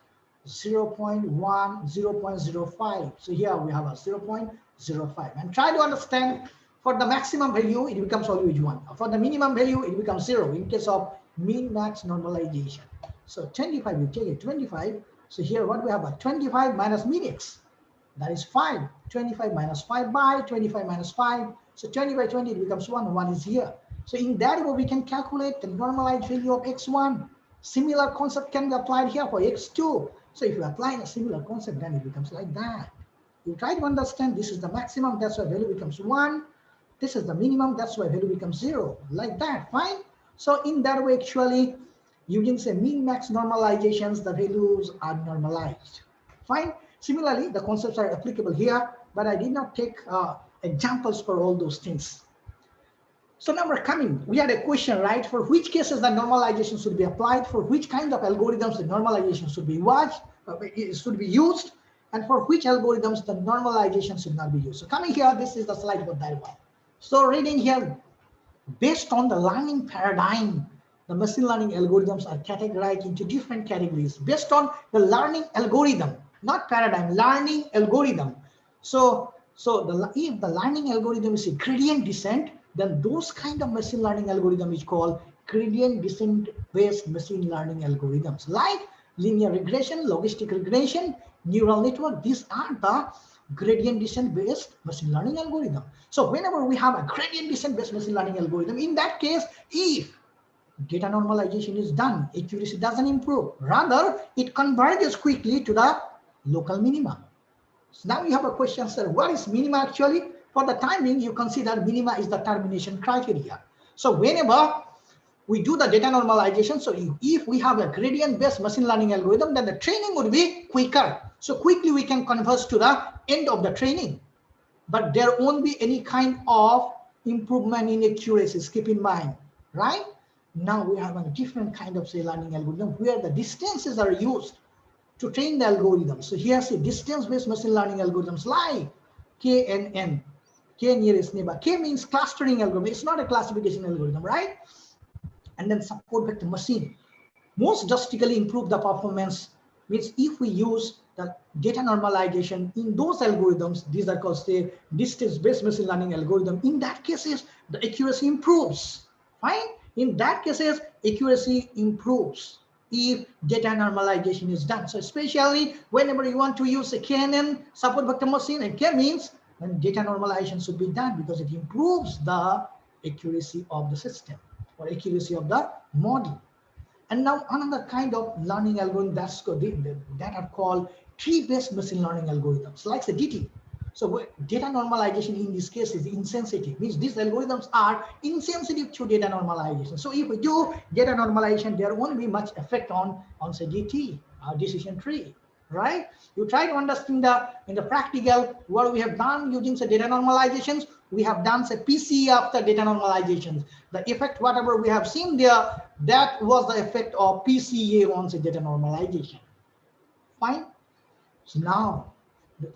[SPEAKER 1] 0.1, 0.05. So here we have a 0.05. And try to understand, for the maximum value, it becomes always 1. For the minimum value, it becomes 0 in case of min-max normalization. So 25, you take it 25. So here what we have? A 25 minus min x. That is 5. 25 minus 5 by 25 minus 5. So 20 by 20, it becomes 1. 1 is here. So in that way, we can calculate the normalized value of x1. Similar concept can be applied here for x2. So if you apply a similar concept, then it becomes like that. You try to understand, this is the maximum, that's why value becomes 1. This is the minimum, that's why value becomes 0. Like that, fine? So in that way, actually, you can say min-max normalizations, the values are normalized. Fine? Similarly, the concepts are applicable here, but I did not take examples for all those things. So now we're coming, we had a question, right? For which cases the normalization should be applied, for which kind of algorithms the normalization should be used, and for which algorithms the normalization should not be used. So coming here, this is the slide about that one. So reading here, based on the learning paradigm, the machine learning algorithms are categorized into different categories based on the learning algorithm, not paradigm, learning algorithm. So if the learning algorithm is a gradient descent, then those kind of machine learning algorithm is called gradient descent based machine learning algorithms, like linear regression, logistic regression, neural network. These are the gradient descent based machine learning algorithm. So whenever we have a gradient descent based machine learning algorithm, in that case, if data normalization is done, accuracy doesn't improve, rather it converges quickly to the local minima. So now we have a question, sir, what is minima actually? For the time being, you consider minima is the termination criteria. So whenever we do the data normalization, so if we have a gradient based machine learning algorithm, then the training would be quicker. So quickly we can converge to the end of the training, but there won't be any kind of improvement in accuracies, keep in mind, right? Now we have a different kind of say learning algorithm where the distances are used to train the algorithm. So here's a distance based machine learning algorithms like KNN, K nearest neighbor. K means clustering algorithm. It's not a classification algorithm, right? And then support vector machine. Most drastically improve the performance, means if we use the data normalization in those algorithms, these are called say distance-based machine learning algorithm. In that cases, the accuracy improves. Fine. In that cases, accuracy improves if data normalization is done. So especially whenever you want to use a KNN support vector machine, and K means when data normalization should be done because it improves the accuracy of the system or accuracy of the model. And now another kind of learning algorithm that are called tree-based machine learning algorithms, like the DT. So data normalization in this case is insensitive, means these algorithms are insensitive to data normalization. So if we do data normalization, there won't be much effect on say DT, decision tree, right? You try to understand in the practical what we have done using the data normalizations. We have done say PCA after data normalizations. The effect, whatever we have seen there, that was the effect of PCA on say data normalization. Fine. So now,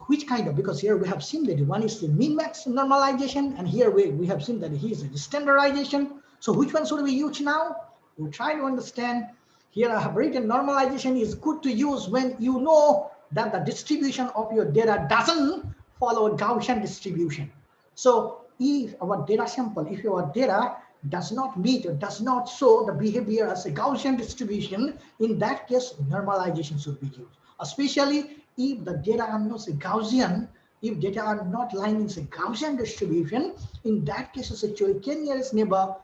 [SPEAKER 1] which kind of, because here we have seen that one is the min-max normalization, and here we have seen that here is the standardization. So which one should we use now? We try to understand. Here I have written normalization is good to use when you know that the distribution of your data doesn't follow a Gaussian distribution. So if our data sample, if your data does not meet or does not show the behavior as a Gaussian distribution, in that case, normalization should be used. Especially if the data are not a Gaussian, if data are not lying in a Gaussian distribution, in that case, actually k-nearest neighbor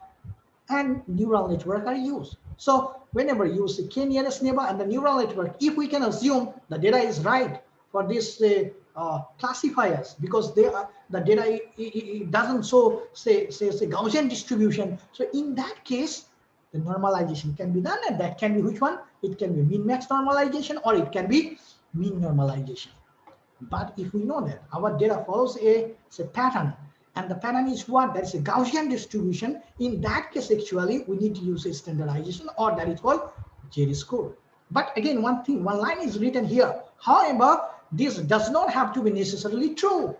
[SPEAKER 1] and neural network are used. So whenever you use the k-nearest neighbor and the neural network, if we can assume the data is right for this classifiers, because they are the data it doesn't show say Gaussian distribution. So in that case, the normalization can be done, and that can be which one? It can be min max normalization or it can be mean normalization. But if we know that our data follows a pattern, and the pattern is what? That is a Gaussian distribution. In that case, actually, we need to use a standardization, or that is called Z-score. But again, one line is written here. However, this does not have to be necessarily true.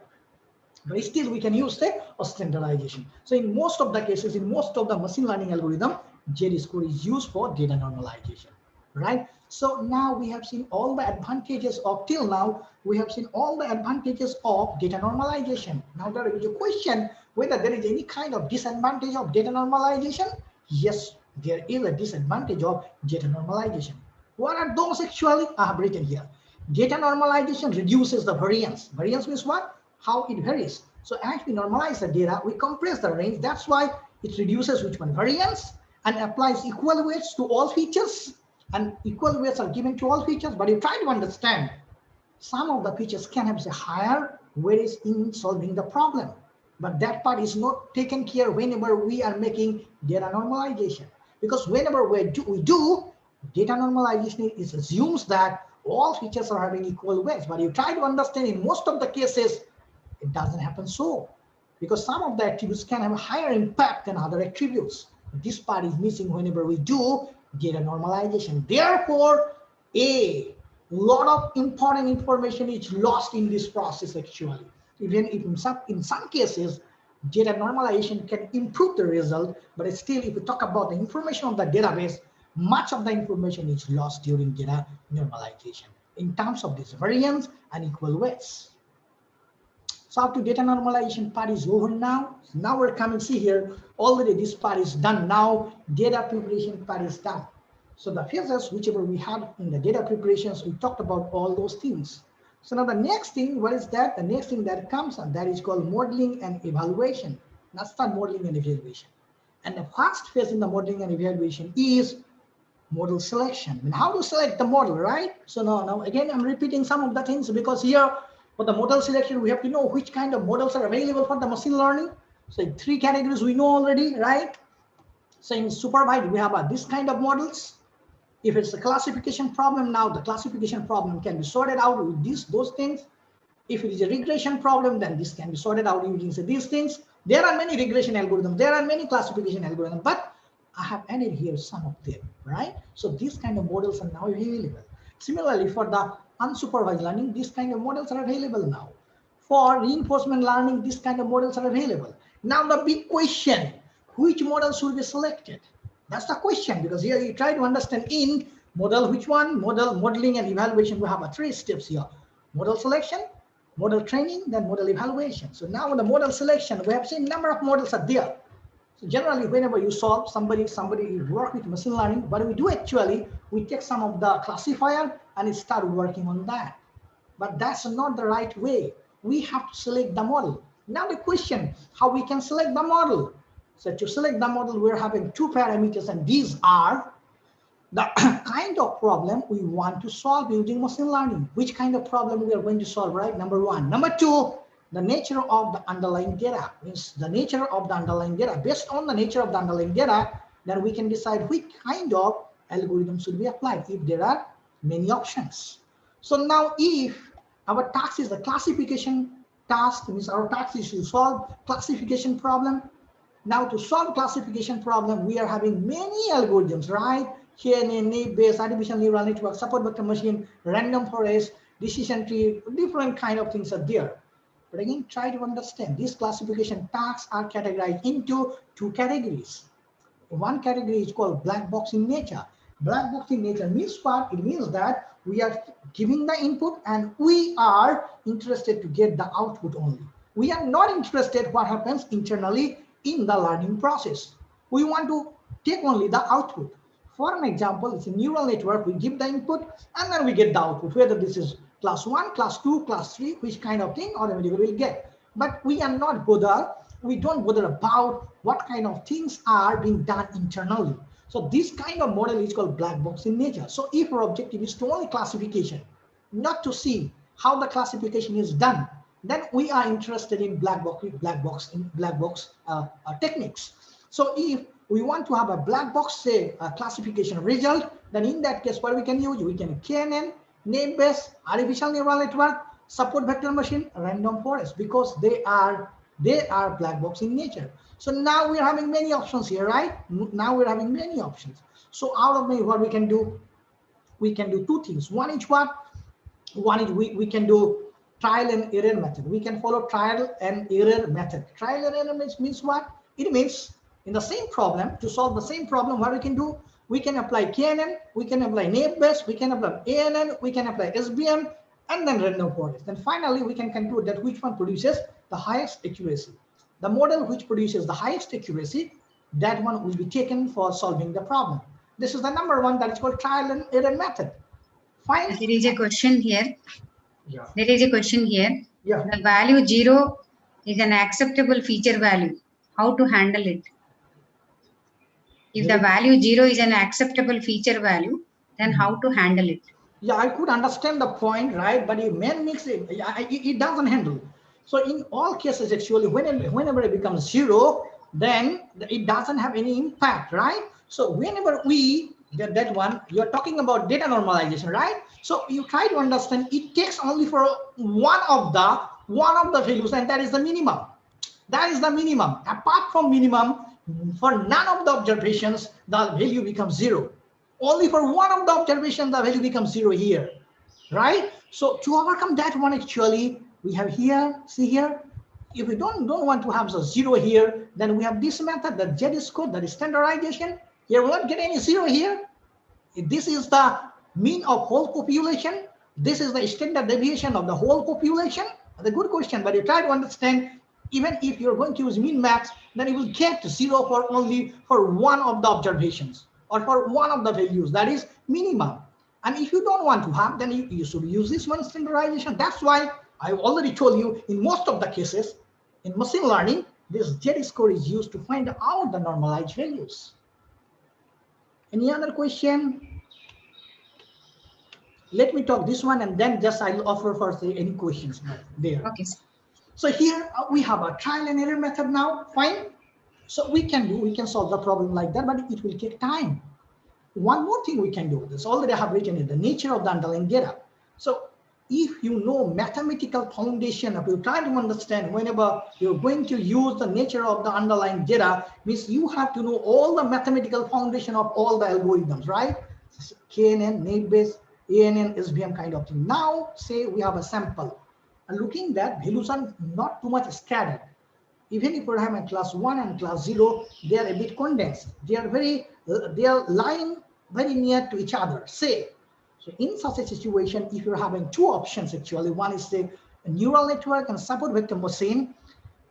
[SPEAKER 1] But still, we can use the standardization. So in most of the cases, in most of the machine learning algorithm, Z-score is used for data normalization, right? So now we have seen all the advantages of, till now, we have seen all the advantages of data normalization. Now there is a question whether there is any kind of disadvantage of data normalization. Yes, there is a disadvantage of data normalization. What are those actually? I have written here. Data normalization reduces the variance. Variance means what? How it varies. So as we normalize the data, we compress the range. That's why it reduces which one? Variance, and applies equal weights to all features. And equal weights are given to all features, but you try to understand some of the features can have a higher weightage in solving the problem. But that part is not taken care whenever we are making data normalization. Because whenever we do data normalization, it assumes that all features are having equal weights. But you try to understand in most of the cases, it doesn't happen so. Because some of the attributes can have a higher impact than other attributes. This part is missing whenever we do data normalization. Therefore, a lot of important information is lost in this process actually. Even if in some cases, data normalization can improve the result, but still, if we talk about the information of the database, much of the information is lost during data normalization in terms of this variance and equal weights. So up to data normalization part is over now. Now we're coming, see here, already this part is done. Now data preparation part is done. So the phases, whichever we had in the data preparations, we talked about all those things. So now the next thing, what is that? The next thing that comes, and that is called modeling and evaluation. Let's start modeling and evaluation. And the first phase in the modeling and evaluation is model selection. And how to select the model, right? So now again, I'm repeating some of the things because here for the model selection, we have to know which kind of models are available for the machine learning. So in 3 categories we know already, right? So in supervised, we have this kind of models. If it's a classification problem, now the classification problem can be sorted out with those things. If it is a regression problem, then this can be sorted out using these things. There are many regression algorithms, there are many classification algorithms, but I have added here some of them, right? So these kind of models are now available. Similarly, for the unsupervised learning, these kind of models are available now. For reinforcement learning, these kind of models are available. Now the big question, which model should be selected? That's the question, because here you try to understand in model which one, modeling and evaluation. We have 3 steps here: model selection, model training, then model evaluation. So now in the model selection, we have seen number of models are there. So generally, whenever you solve somebody work with machine learning, what we do actually, we take some of the classifier and start working on that. But that's not the right way. We have to select the model. Now the question, how we can select the model? So to select the model, we're having 2 parameters, and these are the kind of problem we want to solve using machine learning. Which kind of problem we are going to solve, right? Number 1. Number 2, the nature of the underlying data. Means the nature of the underlying data. Based on the nature of the underlying data, then we can decide which kind of algorithm should be applied if there are many options. So now if our task is the classification task, means our task is to solve classification problem. Now to solve classification problem, we are having many algorithms, right? KNN, naive-Bayes, artificial neural network, support vector machine, random forest, decision tree, different kind of things are there. But again, try to understand these classification tasks are categorized into 2 categories. One category is called black box in nature. Black box in nature means what? It means that we are giving the input and we are interested to get the output only. We are not interested what happens internally in the learning process. We want to take only the output. For an example, it's a neural network. We give the input and then we get the output, whether this is class 1, class 2, class 3, which kind of thing automatically will get. But we are not bother, we don't bother about what kind of things are being done internally. So this kind of model is called black box in nature. So if our objective is to only classification, not to see how the classification is done, then we are interested in black box techniques. So if we want to have a black box, say, a classification result, then in that case, what we can use, we can KNN, name-based, artificial neural network, support vector machine, random forest, because they are black box in nature. So now we're having many options here, right? Now we're having many options. So out of what we can do two things. One is what? One is we can do trial and error method. We can follow trial and error method. Trial and error means what? It means in the same problem, to solve the same problem, what we can do? We can apply KNN, we can apply name-based, we can apply ANN, we can apply SBM, and then random forest. Then finally, we can conclude that which one produces the highest accuracy. The model which produces the highest accuracy, that one will be taken for solving the problem. This is the number one, that is called trial and error method. Fine.
[SPEAKER 2] There is a question here.
[SPEAKER 1] Yeah.
[SPEAKER 2] There is a question here.
[SPEAKER 1] Yeah.
[SPEAKER 2] The value 0 is an acceptable feature value. How to handle it? If the value 0 is an acceptable feature value, then how to handle it?
[SPEAKER 1] Yeah, I could understand the point, right? But if man makes it, it doesn't handle. So in all cases, actually, whenever it becomes 0, then it doesn't have any impact, right? So whenever we get that one, you're talking about data normalization, right? So you try to understand, it takes only for one of the values, and that is the minimum. That is the minimum. Apart from minimum, for none of the observations, the value becomes 0. Only for one of the observations, the value becomes 0 here, right? So to overcome that one, actually, we have here, see here, if we don't want to have the 0 here, then we have this method, the Z-score, that is standardization. Here we won't get any 0 here. This is the mean of whole population. This is the standard deviation of the whole population. The good question, but you try to understand, even if you're going to use min max, then you will get 0 for only for one of the observations or for one of the values, that is minimum. And if you don't want to have, then you should use this one, standardization. That's why I already told you, in most of the cases in machine learning, this Z-score is used to find out the normalized values. Any other question? Let me talk this one, and then just I'll offer for any questions there.
[SPEAKER 2] Okay.
[SPEAKER 1] So here we have a trial and error method now. Fine. So we can solve the problem like that, but it will take time. One more thing we can do, this already I have written in the nature of the underlying data. So if you know mathematical foundation, if you try to understand whenever you're going to use the nature of the underlying data, means you have to know all the mathematical foundation of all the algorithms, right? KNN, name-based, ANN, SVM kind of thing. Now, say we have a sample. And looking that values are not too much scattered. Even if we're having class 1 and class 0, they are a bit condensed. They are lying very near to each other. Say, so in such a situation, if you're having two options, actually, one is say a neural network and support vector machine.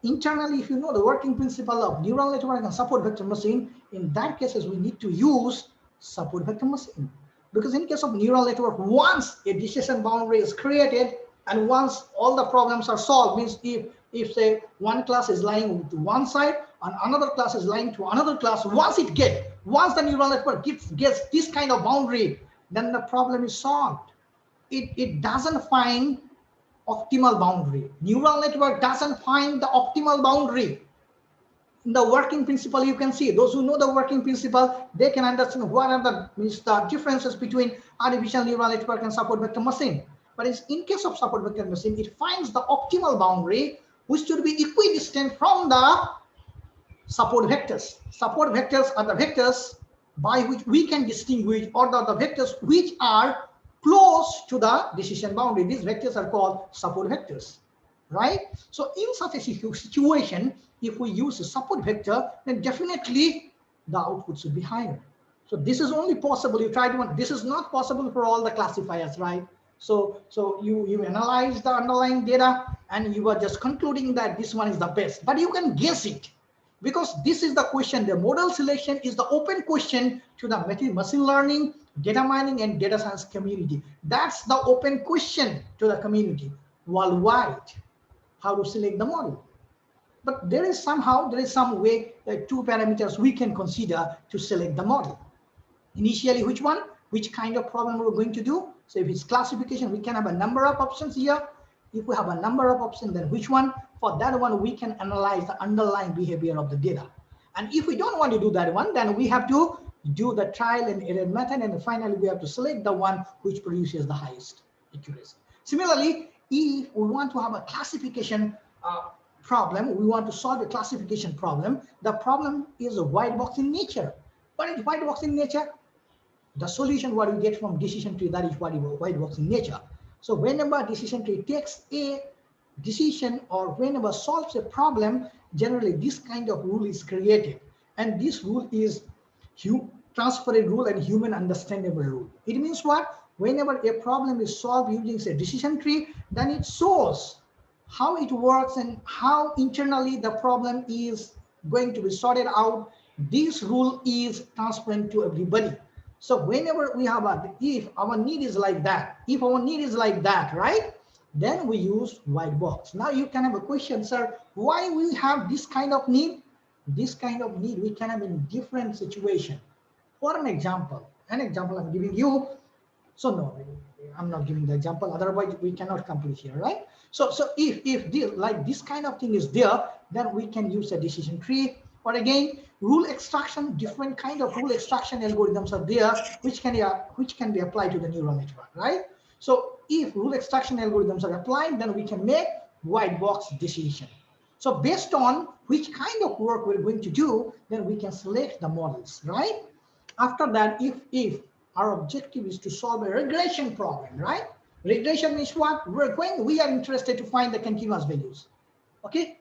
[SPEAKER 1] Internally, if you know the working principle of neural network and support vector machine, in that cases, we need to use support vector machine. Because in case of neural network, once a decision boundary is created and once all the problems are solved, means if say one class is lying to one side and another class is lying to another class, once the neural network gets this kind of boundary, then the problem is solved. It doesn't find optimal boundary. Neural network doesn't find the optimal boundary. In the working principle, you can see, those who know the working principle, they can understand what are the differences between artificial neural network and support vector machine. But in case of support vector machine, it finds the optimal boundary, which should be equidistant from the support vectors. Support vectors are the vectors by which we can distinguish, or the vectors which are close to the decision boundary. These vectors are called support vectors, right? So in such a situation, if we use a support vector, then definitely the output should be higher. So this is only possible, this is not possible for all the classifiers, right? So you analyze the underlying data and you are just concluding that this one is the best, but you can guess it. Because this is the question. The model selection is the open question to the machine learning, data mining, and data science community. That's the open question to the community worldwide, how to select the model. But there is some way, like two parameters we can consider to select the model. Initially, which kind of problem we're going to do. So if it's classification, we can have a number of options here. If we have a number of options, then which one? For that one, we can analyze the underlying behavior of the data. And if we don't want to do that one, then we have to do the trial and error method. And finally, we have to select the one which produces the highest accuracy. Similarly, if we want to have a classification problem, we want to solve a classification problem, the problem is a white box in nature. What is white box in nature? The solution what we get from decision tree, that is what is white box in nature. So whenever decision tree takes a decision or whenever solves a problem, generally this kind of rule is created. And this rule is transparent rule and human understandable rule. It means what? Whenever a problem is solved using a decision tree, then it shows how it works and how internally the problem is going to be sorted out. This rule is transparent to everybody. So whenever we have if our need is like that, right, then we use white box. Now you can have a question, sir, why we have this kind of need? This kind of need we can have in different situation. For an example I'm giving you. So no, I'm not giving the example, otherwise we cannot complete here, right? So if this kind of thing is there, then we can use a decision tree. Or again, rule extraction, different kind of rule extraction algorithms are there, which can be applied to the neural network, right? So if rule extraction algorithms are applied, then we can make white box decision. So based on which kind of work we're going to do, then we can select the models, right? After that, if our objective is to solve a regression problem, right? Regression means what? We are interested to find the continuous values, okay?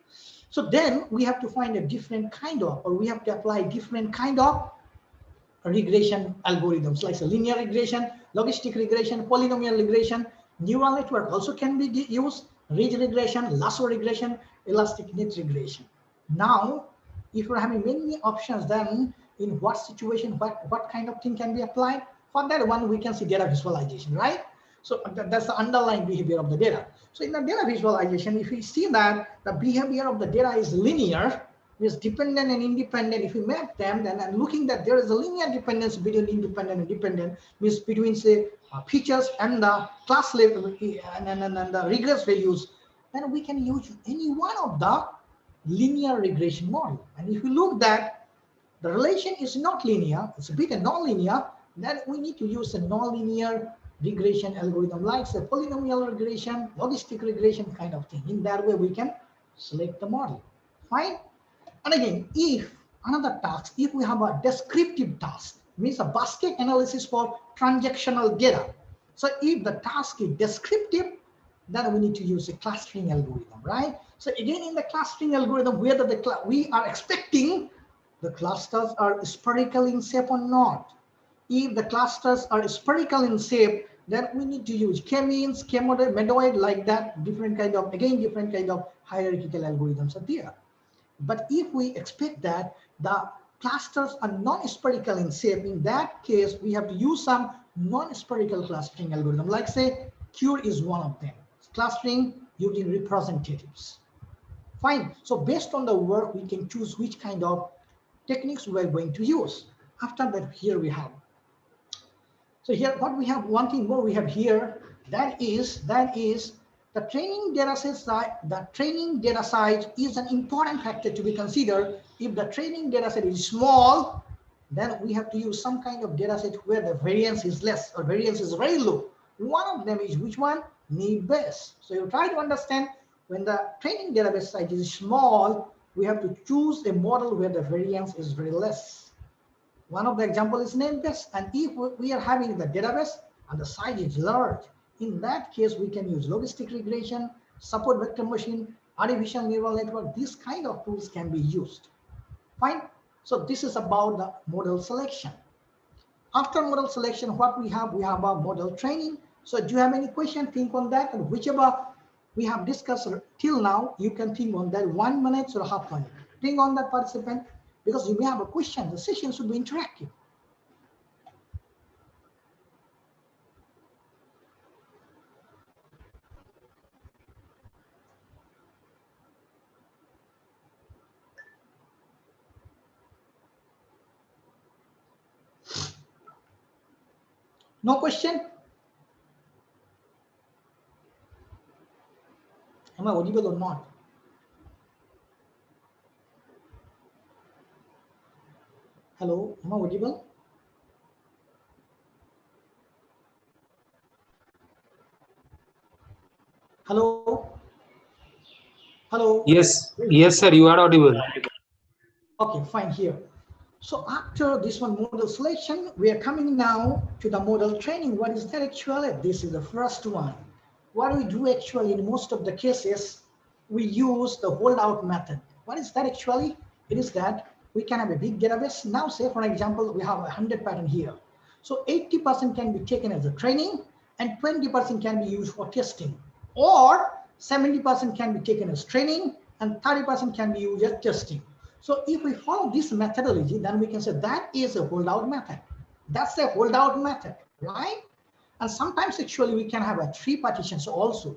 [SPEAKER 1] So then we have to find a different kind of, or we have to apply different kind of regression algorithms, like linear regression, logistic regression, polynomial regression. Neural network also can be used, ridge regression, lasso regression, elastic net regression. Now, if we're having many options, then in what situation, what kind of thing can be applied? For that one, we can see data visualization, right? So that's the underlying behavior of the data. So in the data visualization, if we see that the behavior of the data is linear, is dependent and independent, if we map them, then I'm looking that there is a linear dependence between independent and dependent, means between say features and the class level and the regress values, then we can use any one of the linear regression model. And if you look that the relation is not linear, it's a bit non-linear, then we need to use a non-linear regression algorithm, like say polynomial regression, logistic regression kind of thing. In that way, we can select the model. Fine. And again, if another task, if we have a descriptive task, means a basket analysis for transactional data. So if the task is descriptive, then we need to use a clustering algorithm, right? So again, in the clustering algorithm, whether we are expecting the clusters are spherical in shape or not. If the clusters are spherical in shape, then we need to use k-means, k-medoid, like that, different kind of hierarchical algorithms are there. But if we expect that the clusters are non-spherical in shape, in that case, we have to use some non-spherical clustering algorithm, like say CURE is one of them, clustering using representatives. Fine. So based on the work, we can choose which kind of techniques we are going to use. After that, here we have. So here, what we have, one thing more we have here, that is the training data set. The training data size is an important factor to be considered. If the training data set is small, then we have to use some kind of data set where the variance is less or variance is very low. One of them is which one? Need-based. So you try to understand, when the training database size is small, we have to choose a model where the variance is very less. One of the example is name-based, and if we are having the database and the size is large, in that case we can use logistic regression, support vector machine, artificial neural network. These kind of tools can be used. Fine. So this is about the model selection. After model selection, what we have a model training. So do you have any question? Think on that, and whichever we have discussed till now, you can think on that 1 minute or half minute. Ping on that participant because you may have a question. The session should be interactive. No question? Am I audible or not? Hello, am I audible? Hello? Hello?
[SPEAKER 3] Yes, sir, you are audible.
[SPEAKER 1] Okay, fine here. So after this one model selection, we are coming now to the model training. What is that actually? This is the first one. What we do actually in most of the cases, we use the holdout method. What is that actually? It is that we can have a big database. Now say for example, we have 100 pattern here. So 80% can be taken as a training and 20% can be used for testing, or 70% can be taken as training and 30% can be used as testing. So if we follow this methodology, then we can say that is a holdout method. That's a holdout method, right? And sometimes actually we can have a 3 partitions also.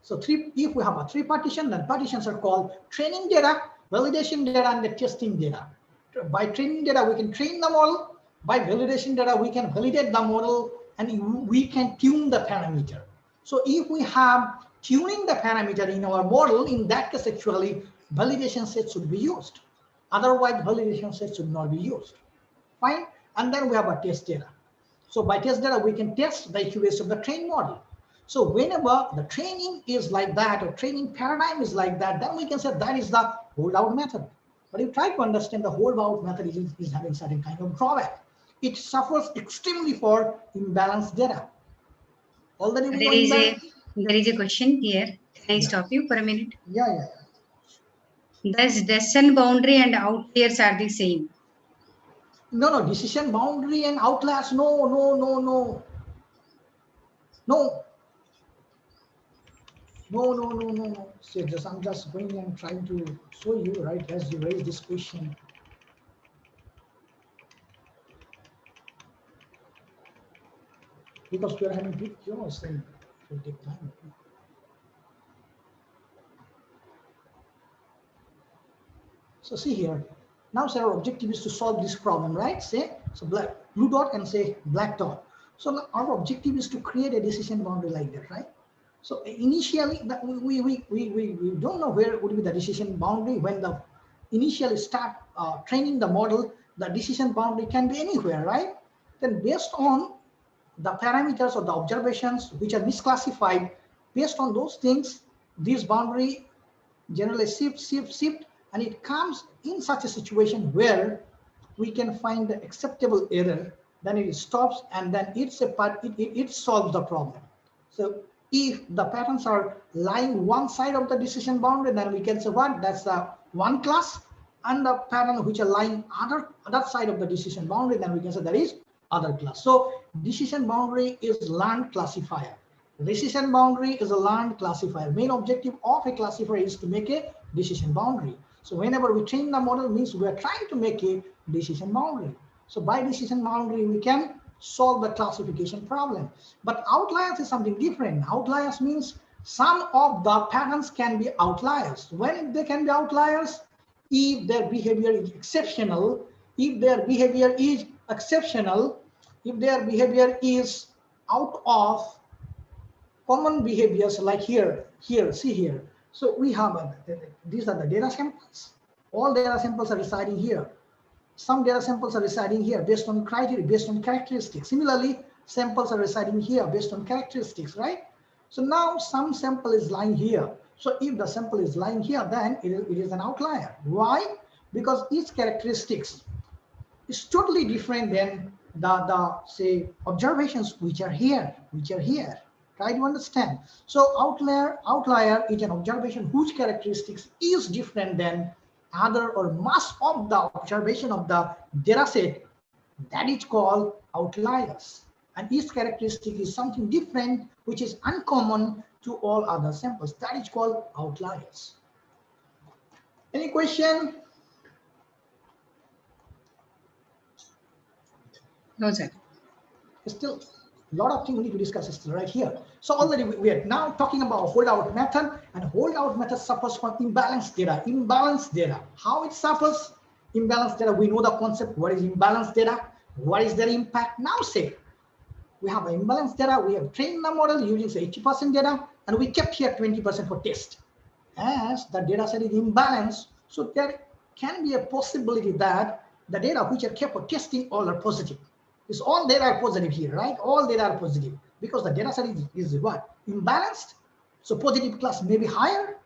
[SPEAKER 1] So if we have a 3 partition, then partitions are called training data, validation data, and the testing data. By training data, we can train the model. By validation data, we can validate the model, and we can tune the parameter. So if we have tuning the parameter in our model, in that case actually validation sets should be used. Otherwise, validation sets should not be used. Fine. And then we have a test data. So by test data, we can test the accuracy of the trained model. So whenever the training is like that, or training paradigm is like that, then we can say that is the holdout method. But if you try to understand, the holdout method is having certain kind of drawback. It suffers extremely for imbalanced data. Already we know
[SPEAKER 2] There is a question here. Can I stop you for a minute?
[SPEAKER 1] Yeah.
[SPEAKER 2] Does decision boundary and outliers are the same?
[SPEAKER 1] No, decision boundary and outliers, no. No. So I'm just going and trying to show you, right, as you raise this question. Because we are having big chaos and it will take time. So see here, now say our objective is to solve this problem, right? Say, so blue dot and say black dot. So now our objective is to create a decision boundary like that, right? So initially, we don't know where would be the decision boundary. When the initially start training the model, the decision boundary can be anywhere, right? Then based on the parameters or the observations which are misclassified, based on those things, this boundary generally shift, and it comes in such a situation where we can find the acceptable error, then it stops, and then it solves the problem. So if the patterns are lying one side of the decision boundary, then we can say what? That's the one class, and the pattern which are lying other side of the decision boundary, then we can say that is other class. So decision boundary is learned classifier. Decision boundary is a learned classifier. Main objective of a classifier is to make a decision boundary. So whenever we train the model, means we are trying to make a decision boundary. So by decision boundary, we can solve the classification problem. But outliers is something different. Outliers means some of the patterns can be outliers. When they can be outliers? If their behavior is exceptional, if their behavior is exceptional, if their behavior is out of common behaviors, like here, see here. So we have these are the data samples. All data samples are residing here. Some data samples are residing here based on criteria, based on characteristics. Similarly, samples are residing here based on characteristics, right? So now some sample is lying here. So if the sample is lying here, then it is an outlier. Why? Because its characteristics is totally different than the say observations which are here. Try to understand. So outlier is an observation whose characteristics is different than other or most of the observation of the data set. That is called outliers. And each characteristic is something different which is uncommon to all other samples. That is called outliers. Any question?
[SPEAKER 2] No, sir.
[SPEAKER 1] Still, a lot of things we need to discuss still right here. So already we are now talking about holdout method, and holdout method suffers from imbalanced data. Imbalanced data. How it suffers? Imbalanced data. We know the concept. What is imbalanced data? What is their impact? Now say we have imbalanced data. We have trained the model using say 80% data, and we kept here 20% for test. As the data set is imbalanced, so there can be a possibility that the data which are kept for testing all are positive. It's all data are positive here, right? All data are positive because the data set is what? Imbalanced. So positive class may be higher.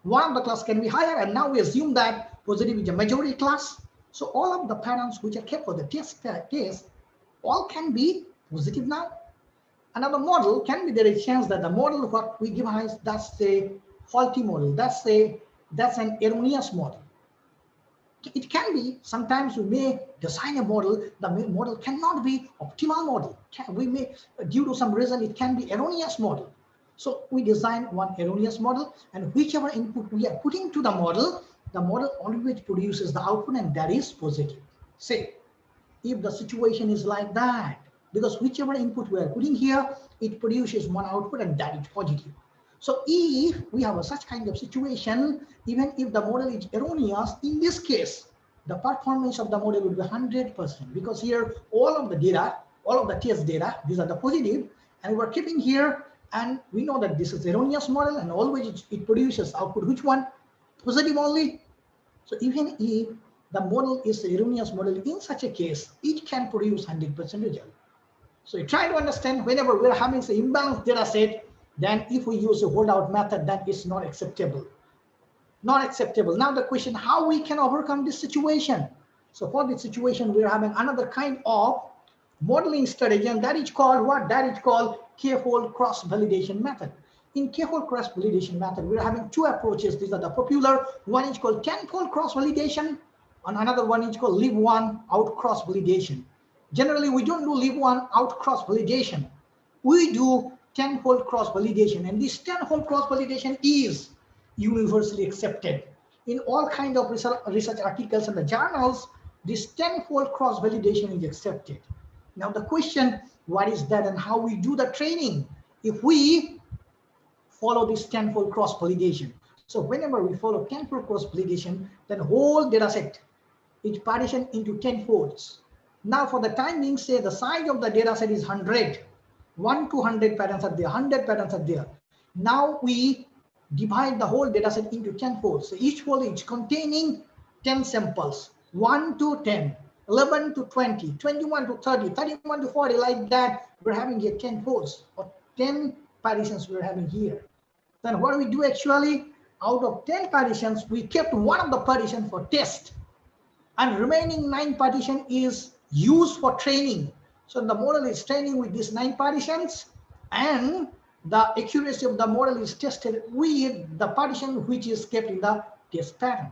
[SPEAKER 1] One of the class can be higher, and now we assume that positive is a majority class. So all of the patterns which are kept for the test all can be positive now. Another model can be there is a chance that the model what we give is that's a faulty model. That's an erroneous model. It can be sometimes we may design a model, the model cannot be optimal model. We may, due to some reason, it can be erroneous model. So we design one erroneous model, and whichever input we are putting to the model always produces the output, and that is positive. Say, if the situation is like that, because whichever input we are putting here, it produces one output, and that is positive. So if we have such kind of situation, even if the model is erroneous, in this case, the performance of the model will be 100%, because here all of the data, all of the test data, these are the positive, and we're keeping here, and we know that this is erroneous model, and always it produces output which one? Positive only. So even if the model is erroneous model, in such a case, it can produce 100% result. So you try to understand whenever we're having an imbalanced data set, then if we use a holdout method, that is not acceptable. Not acceptable. Now the question, how we can overcome this situation? So for this situation, we're having another kind of modeling strategy, and that is called what? That is called k-fold cross-validation method. In k-fold cross-validation method, we're having two approaches. These are the popular. One is called 10-fold cross-validation, and another one is called leave one out cross-validation. Generally, we don't do leave one out cross-validation. We do 10-fold cross-validation, and this 10-fold cross-validation is universally accepted. In all kinds of research articles and the journals, this 10-fold cross-validation is accepted. Now the question, what is that and how we do the training if we follow this 10-fold cross-validation? So whenever we follow 10-fold cross-validation, then whole data set is partitioned into 10 folds. Now for the time being, say the size of the data set is 100. 1 to 100 patterns are there, 100 patterns are there. Now we divide the whole data set into 10 folds. So each fold is containing 10 samples, 1 to 10, 11 to 20, 21 to 30, 31 to 40, like that. We're having here 10 folds or 10 partitions we're having here. Then what do we do actually? Out of 10 partitions, we kept one of the partitions for test, and remaining 9 partition is used for training. So the model is training with these 9 partitions, and the accuracy of the model is tested with the partition which is kept in the test pattern.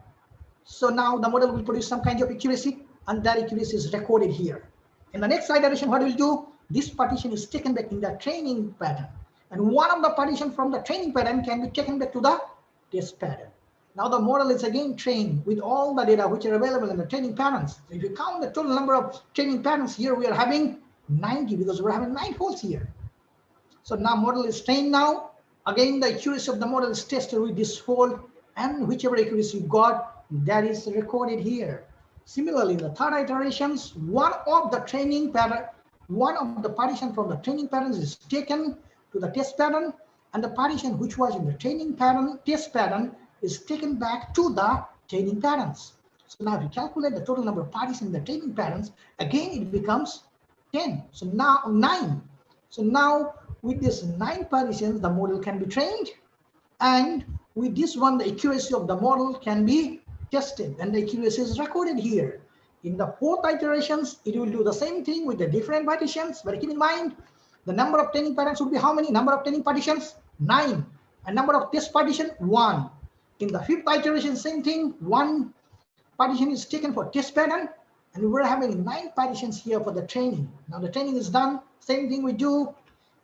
[SPEAKER 1] So now the model will produce some kind of accuracy, and that accuracy is recorded here. In the next iteration, what we'll do, this partition is taken back in the training pattern, and one of the partition from the training pattern can be taken back to the test pattern. Now the model is again trained with all the data which are available in the training patterns. So if you count the total number of training patterns here, we are having 90 because we're having 9 folds here. So now model is trained now. Again, the accuracy of the model is tested with this fold, and whichever accuracy you got, that is recorded here. Similarly, in the third iterations, one of the partition from the training patterns is taken to the test pattern, and the partition which was in the training pattern, test pattern, is taken back to the training patterns. So now if you calculate the total number of partitions in the training patterns, again it becomes 10. So now 9. So now with this 9 partitions, the model can be trained, and with this one, the accuracy of the model can be tested, and the accuracy is recorded here. In the fourth iterations, it will do the same thing with the different partitions, but keep in mind, the number of training patterns would be how many? Number of training partitions? 9. And number of test partition? 1. In the fifth iteration, same thing. 1 partition is taken for test pattern, and we're having 9 partitions here for the training. Now the training is done. Same thing we do.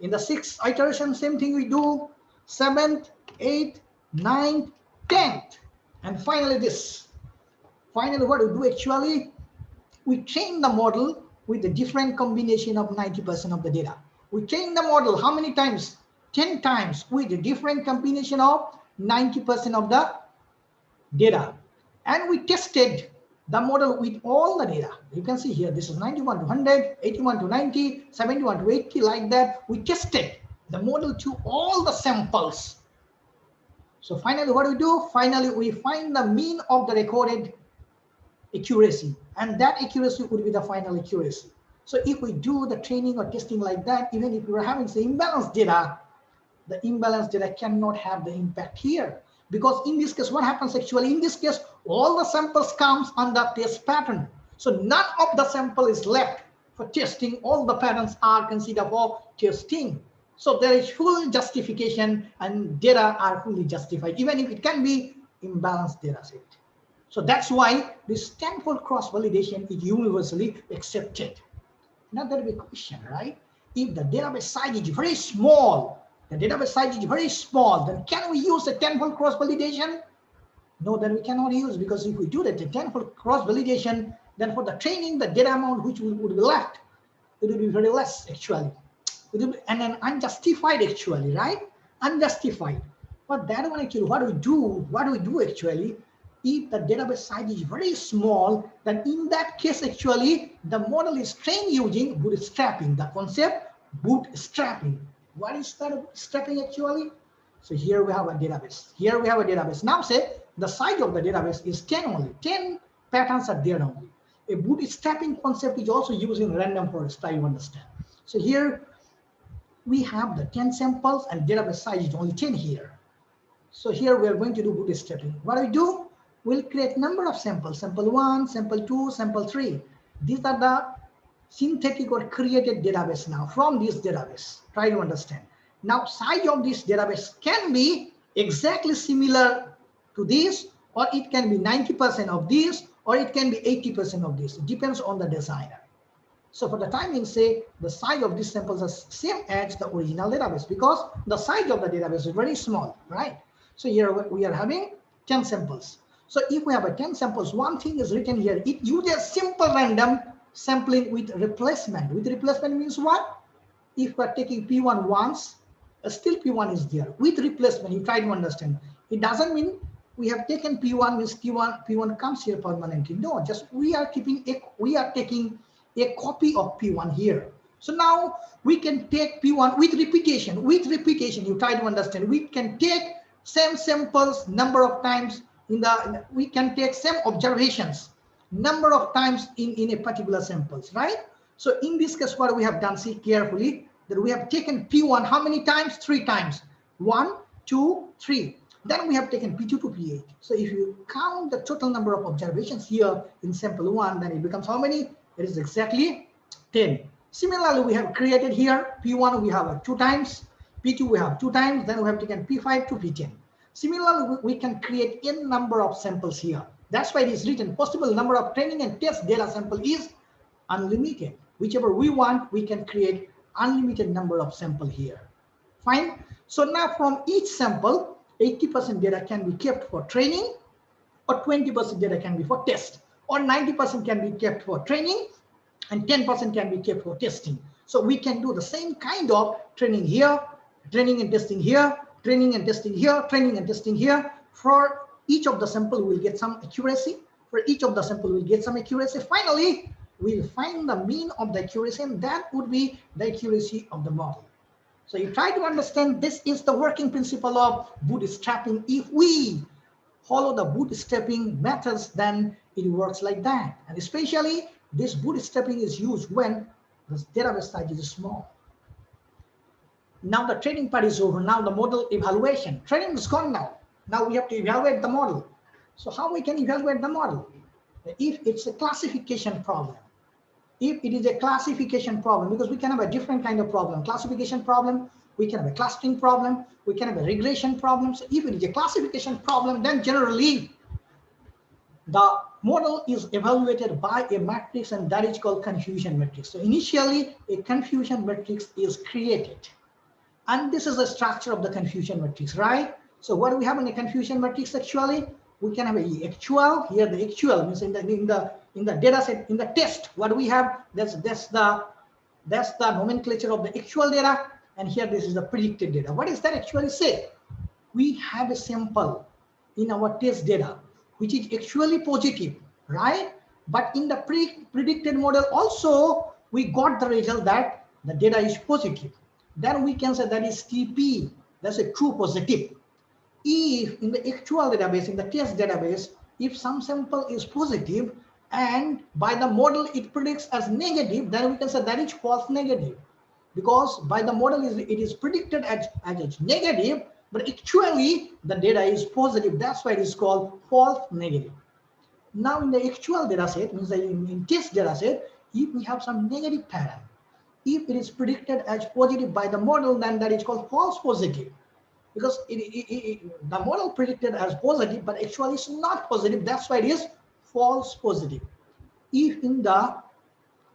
[SPEAKER 1] In the 6th iteration, same thing we do. 7th, 8th, 9th, 10th. And finally this. Finally, what we do actually, we train the model with the different combination of 90% of the data. We train the model how many times? 10 times with a different combination of 90% of the data. And we tested the model with all the data. You can see here, this is 91 to 100, 81 to 90, 71 to 80, like that. We tested the model to all the samples. So finally, what do we do? Finally, we find the mean of the recorded accuracy, and that accuracy would be the final accuracy. So if we do the training or testing like that, even if we are having the imbalanced data, the imbalanced data cannot have the impact here. Because in this case, what happens actually? In this case, all the samples comes on the test pattern. So none of the sample is left for testing. All the patterns are considered for testing. So there is full justification and data are fully justified, even if it can be imbalanced data set. So that's why this tenfold cross-validation is universally accepted. Now there will be a question, right? If the database size is very small, then can we use the tenfold cross-validation? No, then we cannot use, because if we do the tenfold cross-validation, then for the training, the data amount which would be left, it will be very less actually. It will be, and then unjustified actually, right? Unjustified. But that one actually, what do we do? What do we do actually? If the database size is very small, then in that case actually the model is trained using bootstrapping. The concept bootstrapping. What is that bootstrapping actually? So here we have a database. Here we have a database. Now say the size of the database is 10 only. 10 patterns are there only. A bootstrapping concept is also using random forest, try to understand. So here we have the 10 samples and database size is only 10 here. So here we are going to do bootstrapping. What do we do? We'll create number of samples, sample 1, sample 2, sample 3. These are the synthetic or created database now from this database. Try to understand. Now size of this database can be exactly similar to this, or it can be 90% of this, or it can be 80% of this. It depends on the designer. So for the time being, say the size of these samples is same as the original database, because the size of the database is very small, right? So here we are having 10 samples. So if we have a 10 samples, one thing is written here. It uses simple random sampling with replacement. With replacement means what? If we are taking P1 once, still P1 is there. With replacement, you try to understand. It doesn't mean we have taken P1 means P1 comes here permanently. No, just we are taking a copy of P1 here. So now we can take P1 with repetition. With repetition, you try to understand. We can take same samples number of times we can take same observations number of times in a particular samples, right? So in this case, what we have done, see carefully, that we have taken P1 how many times? 3 times. 1, 2, 3. Then we have taken P2 to P8. So if you count the total number of observations here in sample 1, then it becomes how many? It is exactly 10. Similarly, we have created here P1 we have 2 times, P2 we have 2 times, then we have taken P5 to P10. Similarly, we can create n number of samples here. That's why it is written possible number of training and test data sample is unlimited. Whichever we want, we can create unlimited number of sample here. Fine. So now from each sample, 80% data can be kept for training, or 20% data can be for test, or 90% can be kept for training, and 10% can be kept for testing. So we can do the same kind of training here, training and testing here, training and testing here, training and testing here. For each of the sample, we'll get some accuracy. For each of the sample, we'll get some accuracy. Finally, we'll find the mean of the accuracy, and that would be the accuracy of the model. So you try to understand, this is the working principle of bootstrapping. If we follow the bootstrapping methods, then it works like that. And especially this bootstrapping is used when the database size is small. Now the training part is over. Now the model evaluation. Training is gone now. Now we have to evaluate the model. So how we can evaluate the model? If it's a classification problem. If it is a classification problem, because we can have a different kind of problem. Classification problem, we can have a clustering problem, we can have a regression problem. So if it is a classification problem, then generally the model is evaluated by a matrix, and that is called confusion matrix. So initially a confusion matrix is created. And this is the structure of the confusion matrix, right? So what do we have in a confusion matrix actually? we can have a actual. Here the actual means in the data set, in the test, what we have, that's the nomenclature of the actual data, and here this is the predicted data. What does that actually say? We have a sample in our test data which is actually positive, right? But in the predicted model also we got the result that the data is positive. Then we can say that is TP, that's a true positive. If in the actual database, in the test database, if some sample is positive and by the model it predicts as negative, then we can say that is false negative, because by the model it is predicted as negative, but actually the data is positive. That's why it is called false negative. Now in the actual data set, means in test data set, if we have some negative pattern, if it is predicted as positive by the model, then that is called false positive, because the model predicted as positive, but actually it's not positive. That's why it is false positive. If in the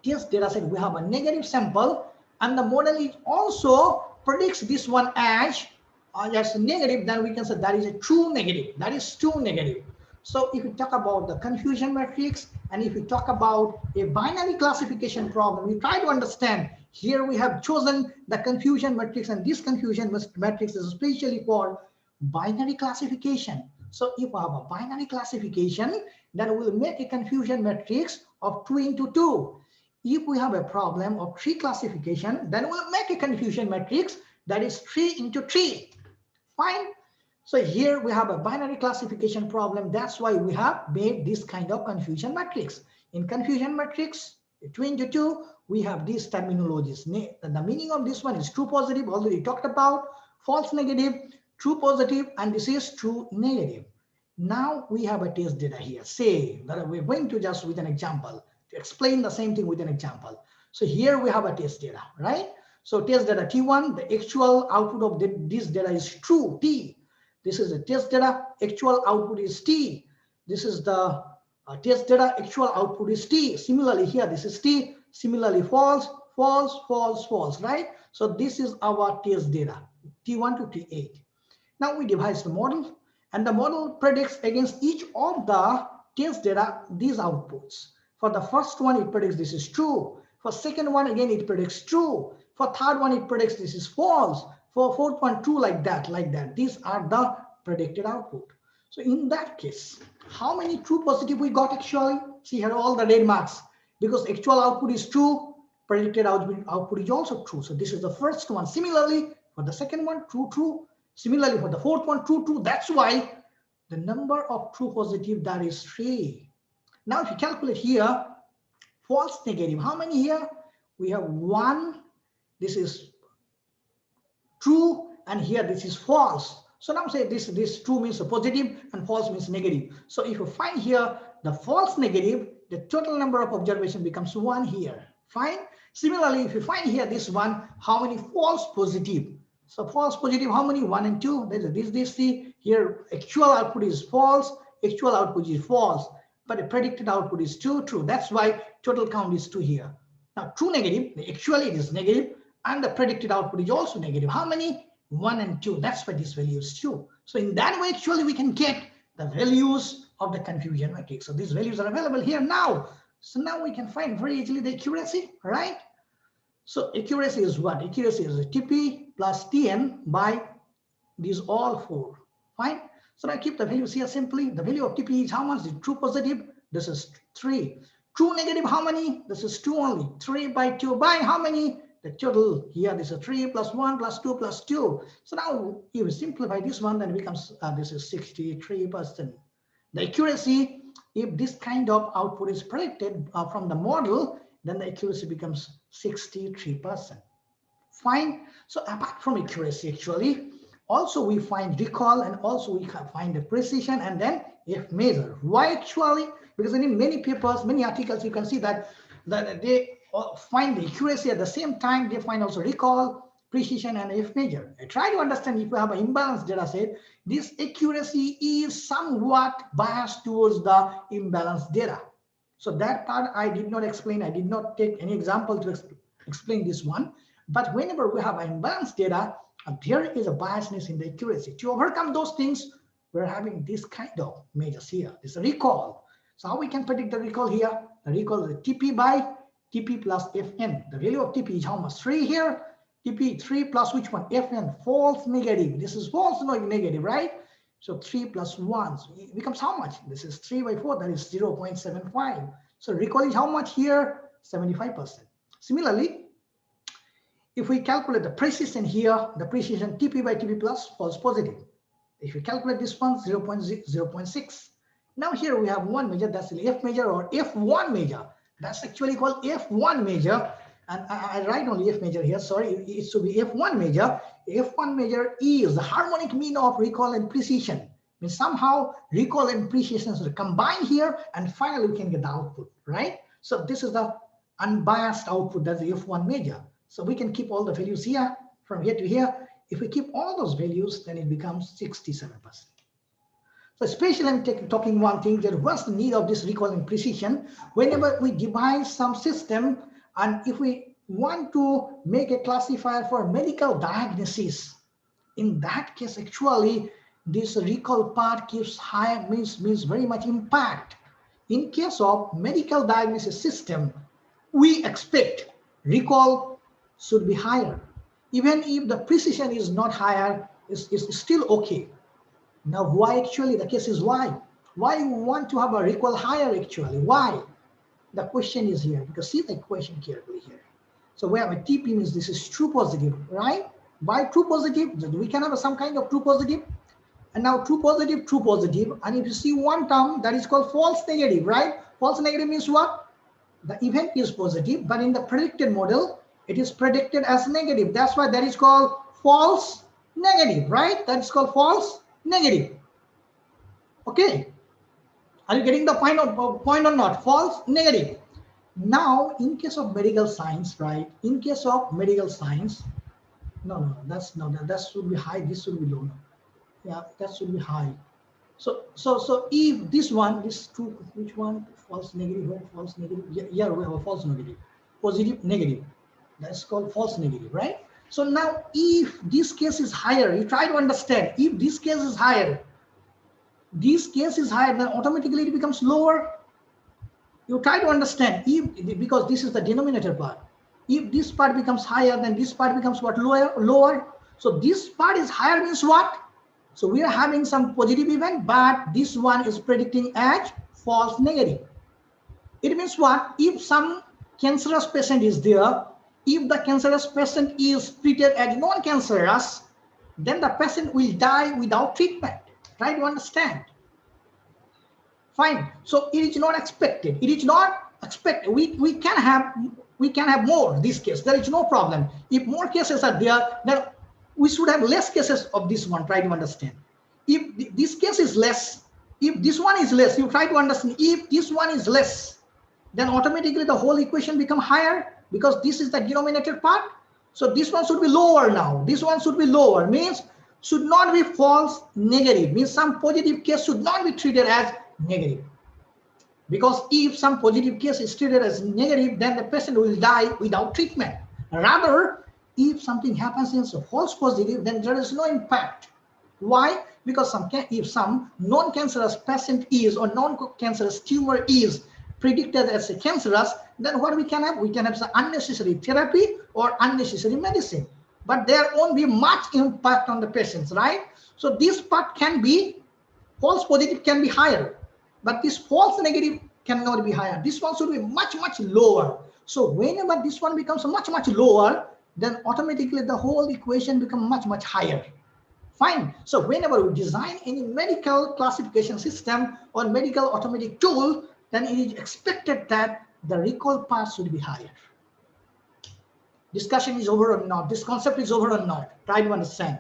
[SPEAKER 1] test data set we have a negative sample and the model is also predicts this one as negative, then we can say that is a true negative. That is true negative. So if we talk about the confusion matrix, and if we talk about a binary classification problem, we try to understand. Here we have chosen the confusion matrix, and this confusion matrix is especially for binary classification. So if we have a binary classification, then we'll make a confusion matrix of 2 into 2. If we have a problem of 3 classification, then we'll make a confusion matrix that is 3 into 3. Fine. So here we have a binary classification problem. That's why we have made this kind of confusion matrix. In confusion matrix, 2 into 2, we have these terminologies. The meaning of this one is true positive, already talked about, false negative, true positive, and this is true negative. Now we have a test data here. Say that we're going to just with an example to explain the same thing with an example. So here we have a test data, right? So test data T1, the actual output of this data is true, T. This is the test data, actual output is T. This is the test data, actual output is T. Similarly here, this is T. Similarly false, false, false, false, right? So this is our test data, T1 to T8. Now we devise the model, and the model predicts against each of the test data these outputs. For the first one, it predicts this is true. For second one, again, it predicts true. For third one, it predicts this is false. For fourth one, true, like that, like that. These are the predicted output. So in that case, how many true positive we got actually? See here all the red marks, because actual output is true, predicted output is also true. So this is the first one. Similarly, for the second one, true, true. Similarly, for the fourth one, true, true. That's why the number of true positive, that is 3. Now, if you calculate here, false negative, how many here? We have 1. This is true, and here this is false. So now say this true means a positive and false means negative. So if you find here the false negative, the total number of observation becomes 1 here. Fine. Similarly, if you find here this one, how many false positive? So false positive, how many? 1 and 2. There's this see here, actual output is false, actual output is false, but the predicted output is 2, true. That's why total count is 2 here. Now true negative, actually it is negative, and the predicted output is also negative. How many? 1 and 2. That's why this value is 2. So in that way, actually we can get the values of the confusion matrix. So these values are available here now. So now we can find very easily the accuracy, right? So accuracy is what? Accuracy is TP plus TN by these all 4. Fine. So now keep the values here simply. The value of TP is how much? The true positive. This is 3. True negative, how many? This is 2 only. 3 by 2 by how many? The total here, this is 3 plus 1 plus 2 plus 2. So now if we simplify this one, then it becomes this is 63%. The accuracy, if this kind of output is predicted from the model, then the accuracy becomes 63%. Fine. So apart from accuracy, actually, also we find recall, and also we find the precision, and then F measure. Why actually? Because in many papers, many articles, you can see that they find the accuracy at the same time. They find also recall, precision, and F measure. I try to understand if you have an imbalanced data set, this accuracy is somewhat biased towards the imbalanced data. So that part I did not explain. I did not take any example to explain this one. But whenever we have imbalanced data, there is a biasness in the accuracy. To overcome those things, we're having this kind of measures here. This is recall. So how we can predict the recall here? The recall is TP by TP plus Fn. The value of TP is how much? 3 here. TP 3 plus which one? Fn, false negative. This is false negative, right? So 3 plus 1 so it becomes how much? This is 3 by 4, that is 0.75. So recall is how much here? 75%. Similarly, if we calculate the precision here, the precision TP by TP plus false positive. If we calculate this one, 0.6. Now here we have one measure, that's the F measure or F1 measure. That's actually called F1 measure. And I write only F measure here, sorry, it should be F1 measure. F1 measure is the harmonic mean of recall and precision. Means somehow recall and precision are combined here and finally we can get the output, right? So this is the unbiased output, that's the F1 measure. So we can keep all the values here, from here to here. If we keep all those values, then it becomes 67%. So especially I'm talking one thing, that what's the need of this recall and precision? Whenever we devise some system, and if we want to make a classifier for medical diagnosis, in that case, actually, this recall part gives high, means very much impact. In case of medical diagnosis system, we expect recall should be higher. Even if the precision is not higher, is still okay. Now, why actually? The case is why? Why we want to have a recall higher actually? Why? The question is here, because see the equation carefully here. So we have a TP means this is true positive, right? Why true positive? We can have some kind of true positive. And now true positive. And if you see one term, that is called false negative, right? False negative means what? The event is positive, but in the predicted model, it is predicted as negative. That's why that is called false negative, right? That is called false negative. Okay. Are you getting the point or not? False negative. Now, in case of medical science, right? In case of medical science, no, that should be high. This should be low. Yeah, that should be high. So if this one, this two, which one? False negative, where false negative? Yeah, we have a false negative, positive negative. That's called false negative, right? So now, if this case is higher, you try to understand. If this case is higher, then automatically it becomes lower. You try to understand, if, because this is the denominator part. If this part becomes higher, then this part becomes what? Lower. So this part is higher means what? So we are having some positive event, but this one is predicting as false negative. It means what? If some cancerous patient is there, if the cancerous patient is treated as non-cancerous, then the patient will die without treatment. Try to understand. Fine. So it is not expected. It is not expected. We can have more this case. There is no problem. If more cases are there, then we should have less cases of this one. Try to understand. If this case is less, if this one is less, you try to understand. If this one is less, then automatically the whole equation become higher, because this is the denominator part. So this one should be lower now. This one should be lower, means should not be false negative, means some positive case should not be treated as negative. Because if some positive case is treated as negative, then the patient will die without treatment. Rather, if something happens in a false positive, then there is no impact. Why? Because if some non-cancerous patient is, or non-cancerous tumor is predicted as a cancerous, then what we can have? We can have some unnecessary therapy or unnecessary medicine. But there won't be much impact on the patients, right? So this part can be, false positive can be higher, but this false negative cannot be higher. This one should be much lower. So whenever this one becomes much lower, then automatically the whole equation becomes much higher. Fine. So whenever we design any medical classification system or medical automatic tool, then it is expected that the recall part should be higher. Discussion is over or not? This concept is over or not? Try to understand.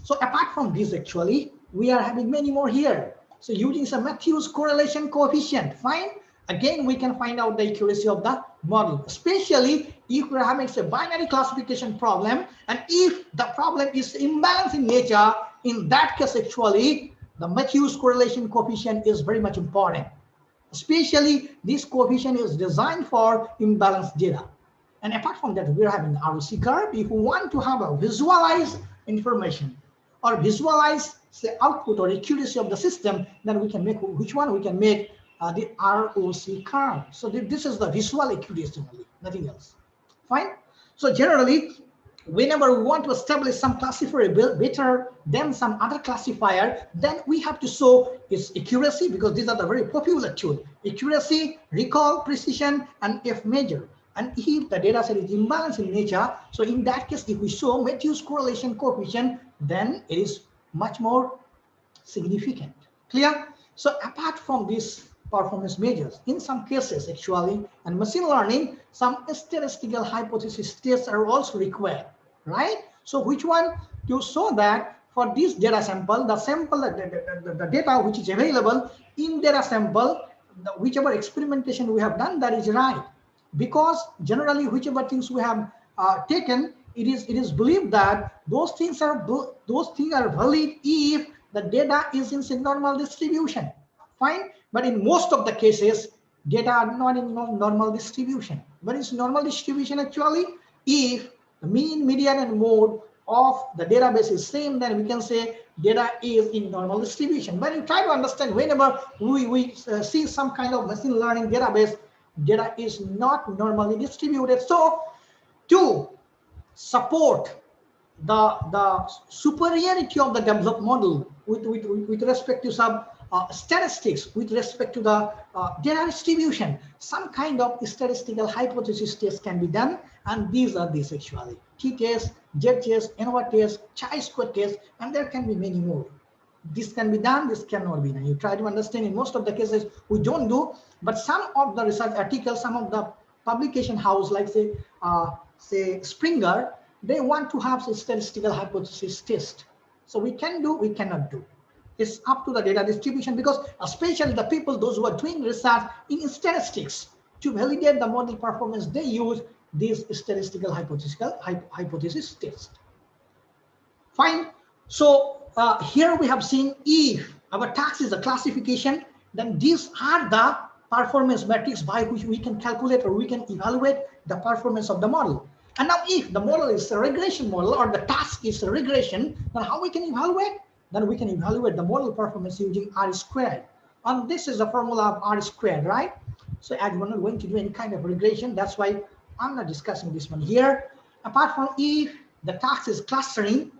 [SPEAKER 1] So apart from this, actually, we are having many more here. So using some Matthews correlation coefficient, fine. Again, we can find out the accuracy of the model, especially if we're having a binary classification problem, and if the problem is imbalanced in nature, in that case, actually, the Matthews correlation coefficient is very much important. Especially this coefficient is designed for imbalanced data. And apart from that, we're having the ROC curve. If we want to have a visualized information, or visualize say output or accuracy of the system, then we can make which one we can make the ROC curve. So this is the visual accuracy only, nothing else. Fine. So generally, whenever we want to establish some classifier better than some other classifier, then we have to show its accuracy, because these are the very popular tools: accuracy, recall, precision, and F measure. And if the data set is imbalanced in nature, so in that case, if we show Matthews correlation coefficient, then it is much more significant. Clear? So apart from these performance measures, in some cases actually, and machine learning, some statistical hypothesis tests are also required, right? So which one? To show that for this data sample, the data which is available in data sample, whichever experimentation we have done, that is right. Because generally, whichever things we have taken, it is believed that those things are valid if the data is in normal distribution. Fine. But in most of the cases, data are not in normal distribution. But it's normal distribution actually if the mean, median, and mode of the database is same, then we can say data is in normal distribution. But you try to understand, whenever we see some kind of machine learning database, data is not normally distributed. So to support the superiority of the developed model with respect to some statistics, with respect to the data distribution, some kind of statistical hypothesis test can be done, and these are these actually: t-test, z-test, ANOVA test, chi-square test, and there can be many more. This can be done, this cannot be done. You try to understand. In most of the cases we don't do, but some of the research articles, some of the publication house, like say Springer, they want to have a statistical hypothesis test. So we can do, we cannot do. It's up to the data distribution, because especially the people, those who are doing research in statistics to validate the model performance, they use these statistical hypothesis test. Fine. So here we have seen, if our task is a classification, then these are the performance metrics by which we can calculate or we can evaluate the performance of the model. And now if the model is a regression model, or the task is a regression, then how we can evaluate? Then we can evaluate the model performance using R squared. And this is the formula of R squared, right? So as we're not going to do any kind of regression, that's why I'm not discussing this one here. Apart from, if the task is clustering,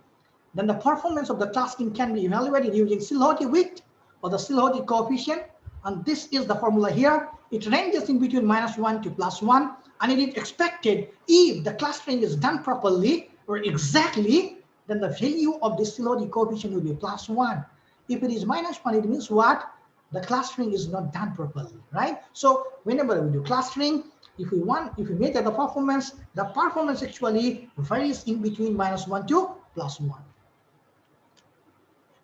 [SPEAKER 1] then the performance of the clustering can be evaluated using Silhouette width or the Silhouette coefficient. And this is the formula here. It ranges in between -1 to +1. And it is expected, if the clustering is done properly or exactly, then the value of the Silhouette coefficient will be +1. If it is -1, it means what? The clustering is not done properly, right? So whenever we do clustering, if we measure the performance actually varies in between -1 to +1.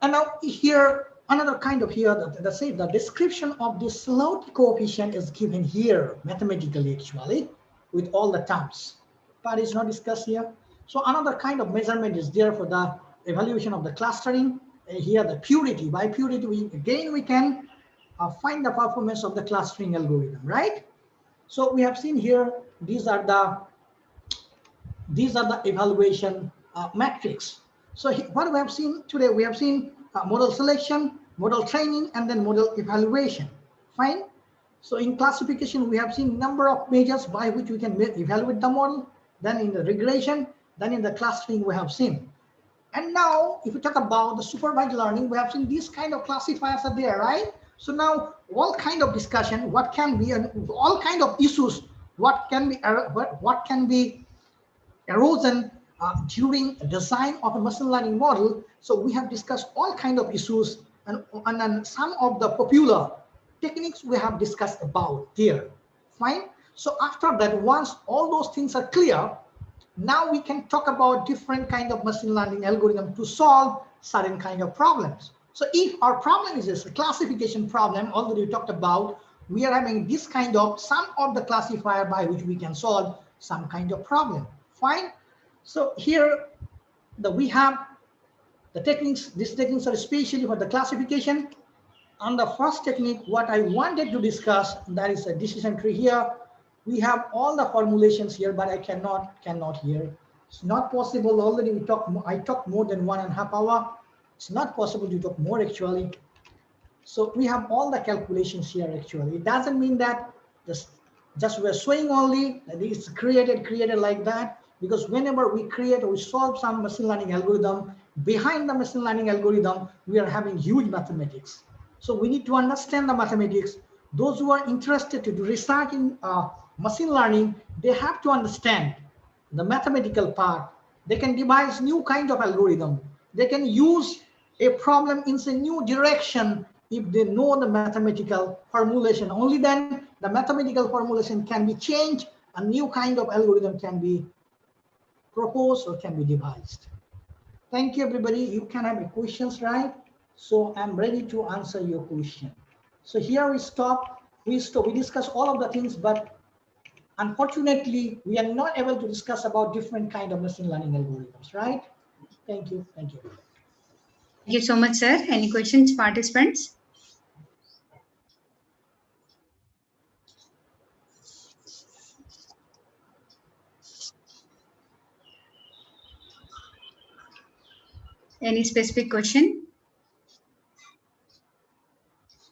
[SPEAKER 1] And now here, another kind of here, the description of the Silhouette coefficient is given here mathematically actually, with all the terms, but it's not discussed here. So another kind of measurement is there for the evaluation of the clustering. Here the purity, by purity we can find the performance of the clustering algorithm, right? So we have seen here, these are the evaluation metrics. So what we have seen today, we have seen model selection, model training, and then model evaluation. Fine. So in classification, we have seen number of measures by which we can evaluate the model. Then in the regression, then in the clustering, we have seen. And now, if we talk about the supervised learning, we have seen these kind of classifiers are there, right? So now, all kind of discussion, what can be, and all kind of issues, what can be erosion during design of a machine learning model. So we have discussed all kind of issues, and some of the popular techniques we have discussed about there. Fine. So after that, once all those things are clear, now we can talk about different kind of machine learning algorithm to solve certain kind of problems. So if our problem is a classification problem, already we talked about, we are having this kind of some of the classifier by which we can solve some kind of problem. Fine. So here we have the techniques. These techniques are especially for the classification. On the first technique, what I wanted to discuss, that is a decision tree here. We have all the formulations here, but I cannot here. It's not possible. Already I talked more than 1.5 hours. It's not possible to talk more actually. So we have all the calculations here actually. It doesn't mean that just we're showing only that it's created like that, because whenever we create or we solve some machine learning algorithm, behind the machine learning algorithm, we are having huge mathematics. So we need to understand the mathematics. Those who are interested to do research in machine learning, they have to understand the mathematical part. They can devise new kind of algorithm. They can use a problem in a new direction if they know the mathematical formulation. Only then the mathematical formulation can be changed, a new kind of algorithm can be proposed or can be devised. Thank you, everybody. You can have questions, right? So I'm ready to answer your question. So here we stop. We discuss all of the things, but unfortunately, we are not able to discuss about different kind of machine learning algorithms, right? Thank you. Thank you.
[SPEAKER 2] Thank you so much, sir. Any questions, participants? Any specific question?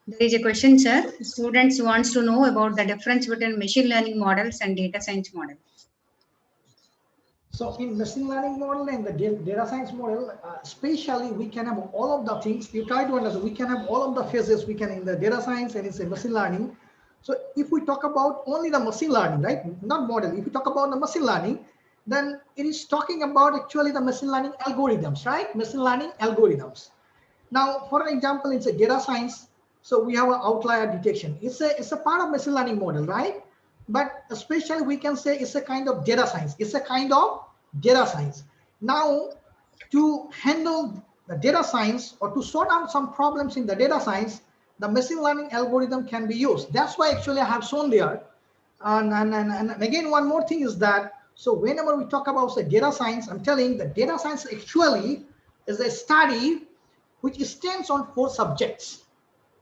[SPEAKER 2] There is a question, sir. Students wants to know about the difference between machine learning models and data science model.
[SPEAKER 1] So in machine learning model and the data science model, especially we can have all of the things. You try to understand, we can have all of the phases we can in the data science and it's a machine learning. So if we talk about only the machine learning, right, not model, if we talk about the machine learning, then it is talking about actually the machine learning algorithms, right? Machine learning algorithms. Now, for example, it's a data science. So we have an outlier detection. It's a part of machine learning model, right? But especially we can say it's a kind of data science. It's a kind of data science. Now, to handle the data science or to sort out some problems in the data science, the machine learning algorithm can be used. That's why actually I have shown there. And again, one more thing is that, so whenever we talk about the data science, I'm telling the data science actually is a study which stands on 4 subjects.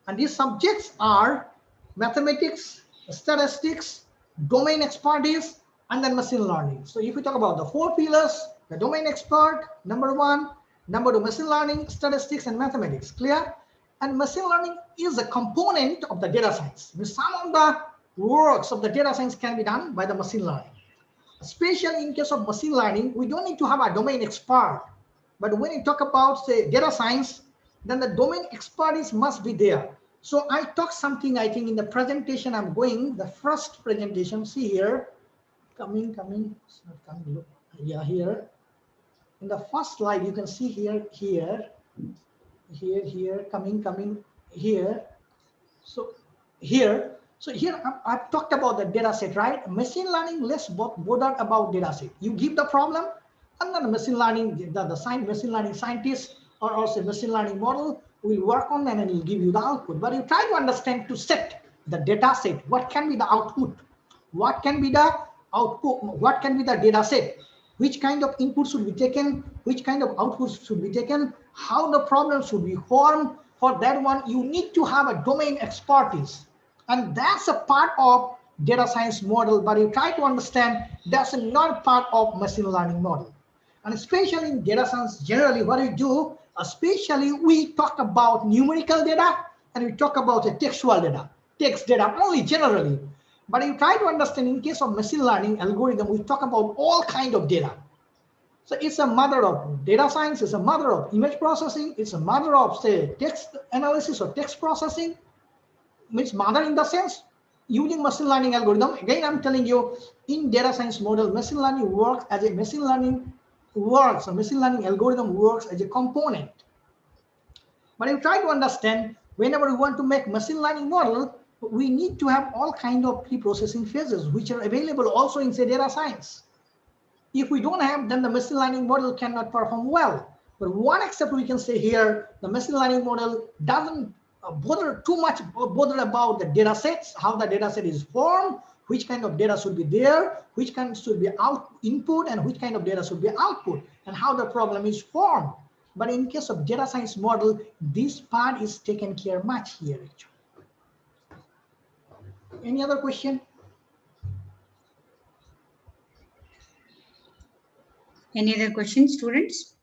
[SPEAKER 1] And these subjects are mathematics, statistics, domain expertise, and then machine learning. So if we talk about the 4 pillars, the domain expert, number 1, number 2, machine learning, statistics, and mathematics, clear? And machine learning is a component of the data science. Some of the works of the data science can be done by the machine learning. Especially in case of machine learning, we don't need to have a domain expert. But when you talk about, say, data science, then the domain expertise must be there. So I talked something, I think, in the presentation I'm going, the first presentation, see here, coming, it's not coming, look, yeah, here. In the first slide, you can see here, coming, here. So here, I've talked about the data set, right? Machine learning, less bother about data set. You give the problem, and then the machine learning, machine learning scientist or also machine learning model will work on and it will give you the output. But you try to understand to set the data set. What can be the output? What can be the output? What can be the data set? Which kind of input should be taken? Which kind of output should be taken? How the problem should be formed? For that one, you need to have a domain expertise. And that's a part of data science model, but you try to understand that's not part of machine learning model. And especially in data science, generally what we do, especially we talk about numerical data and we talk about a textual data, text data only generally. But you try to understand in case of machine learning algorithm, we talk about all kind of data. So it's a mother of data science, it's a mother of image processing, it's a mother of, say, text analysis or text processing. Means mother in the sense using machine learning algorithm. Again, I'm telling you, in data science model, machine learning works as a machine learning algorithm works as a component. But you try to understand, whenever we want to make machine learning model, we need to have all kind of pre-processing phases, which are available also in, say, data science. If we don't have, then the machine learning model cannot perform well. But one except we can say here, the machine learning model doesn't bother about the data sets, how the data set is formed, which kind of data should be there, which kind should be input, and which kind of data should be output, and how the problem is formed. But in case of data science model, this part is taken care much here actually. Any other question?
[SPEAKER 2] Any other questions, students?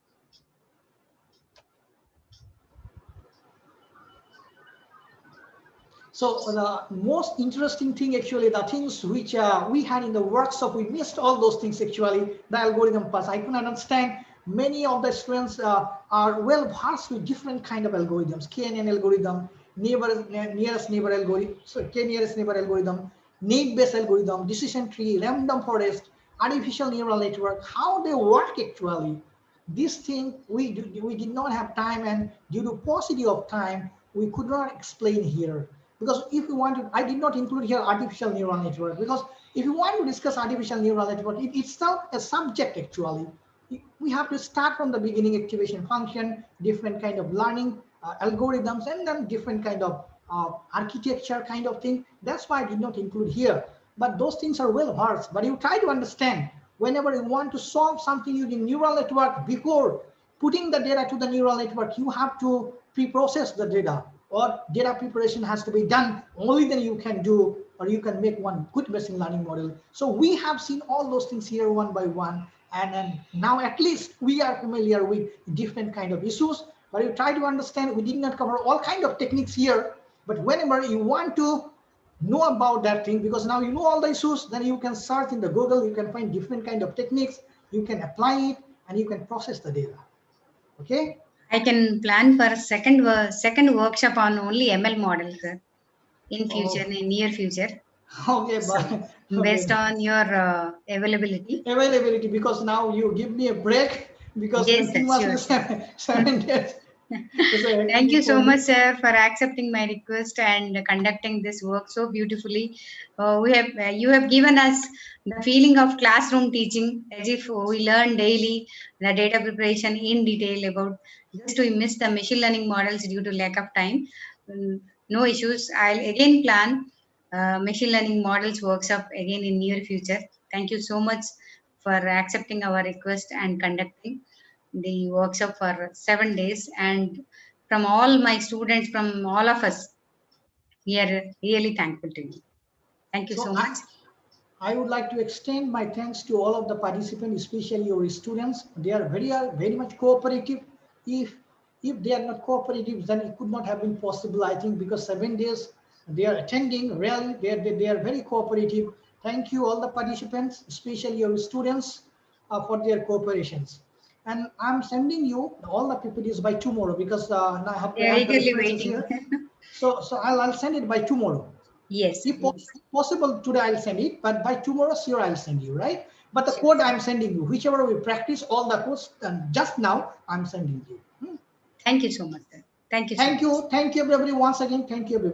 [SPEAKER 1] So the most interesting thing actually, the things which we had in the workshop, we missed all those things actually, the algorithm parts. I couldn't understand many of the students are well versed with different kind of algorithms, KNN algorithm, nearest neighbor algorithm, so K nearest neighbor algorithm, need-based algorithm, decision tree, random forest, artificial neural network, how they work actually. This thing we did not have time, and due to paucity of time, we could not explain here. Because if you want to, I did not include here artificial neural network, because if you want to discuss artificial neural network, it's not a subject actually. We have to start from the beginning, activation function, different kind of learning algorithms, and then different kind of architecture kind of thing. That's why I did not include here. But those things are well versed. But you try to understand whenever you want to solve something using neural network, before putting the data to the neural network, you have to pre-process the data, or data preparation has to be done. Only then you can do, or you can make one good machine learning model. So we have seen all those things here one by one, and then now at least we are familiar with different kind of issues. But you try to understand, we did not cover all kind of techniques here, but whenever you want to know about that thing, because now you know all the issues, then you can search in the Google, you can find different kind of techniques, you can apply it, and you can process the data. Okay.
[SPEAKER 2] I can plan for a second workshop on only ML models, sir, in future,
[SPEAKER 1] Oh,
[SPEAKER 2] in near future.
[SPEAKER 1] okay,
[SPEAKER 2] So
[SPEAKER 1] but
[SPEAKER 2] based
[SPEAKER 1] okay.
[SPEAKER 2] on your availability.
[SPEAKER 1] Availability, because now you give me a break, because
[SPEAKER 2] Yes, sir,
[SPEAKER 1] continuously
[SPEAKER 2] sure, sure.
[SPEAKER 1] 7 days is a
[SPEAKER 2] Thank
[SPEAKER 1] hectic
[SPEAKER 2] you
[SPEAKER 1] for
[SPEAKER 2] so
[SPEAKER 1] me.
[SPEAKER 2] much, sir, for accepting my request and conducting this work so beautifully. You have given us the feeling of classroom teaching, as if we learn daily the data preparation in detail about. Just we miss the machine learning models due to lack of time. No issues. I'll again plan machine learning models workshop again in near future. Thank you so much for accepting our request and conducting the workshop for 7 days. And from all my students, from all of us, we are really thankful to you. Thank you
[SPEAKER 1] So
[SPEAKER 2] so much.
[SPEAKER 1] I would like to extend my thanks to all of the participants, especially your students. They are very much cooperative. If if they are not cooperative, then it could not have been possible, I think, because 7 days they are attending. Really, they are very cooperative. Thank you all the participants, especially your students, for their cooperations. And I'm sending you all the PPTs by tomorrow, because now I have
[SPEAKER 2] They
[SPEAKER 1] to
[SPEAKER 2] are
[SPEAKER 1] add the
[SPEAKER 2] eagerly
[SPEAKER 1] references
[SPEAKER 2] waiting.
[SPEAKER 1] here. So I'll send it by tomorrow.
[SPEAKER 2] Yes, sir,
[SPEAKER 1] If
[SPEAKER 2] yes.
[SPEAKER 1] possible, today I'll send it, but by tomorrow, sure, I'll send you, right? But the
[SPEAKER 2] Sure,
[SPEAKER 1] code
[SPEAKER 2] sure.
[SPEAKER 1] I'm sending you, whichever we practice, all the codes, and just now I'm sending you.
[SPEAKER 2] Thank you so much, sir. Thank you so
[SPEAKER 1] Thank
[SPEAKER 2] much.
[SPEAKER 1] you. Thank you, everybody. Once again, thank you, everybody.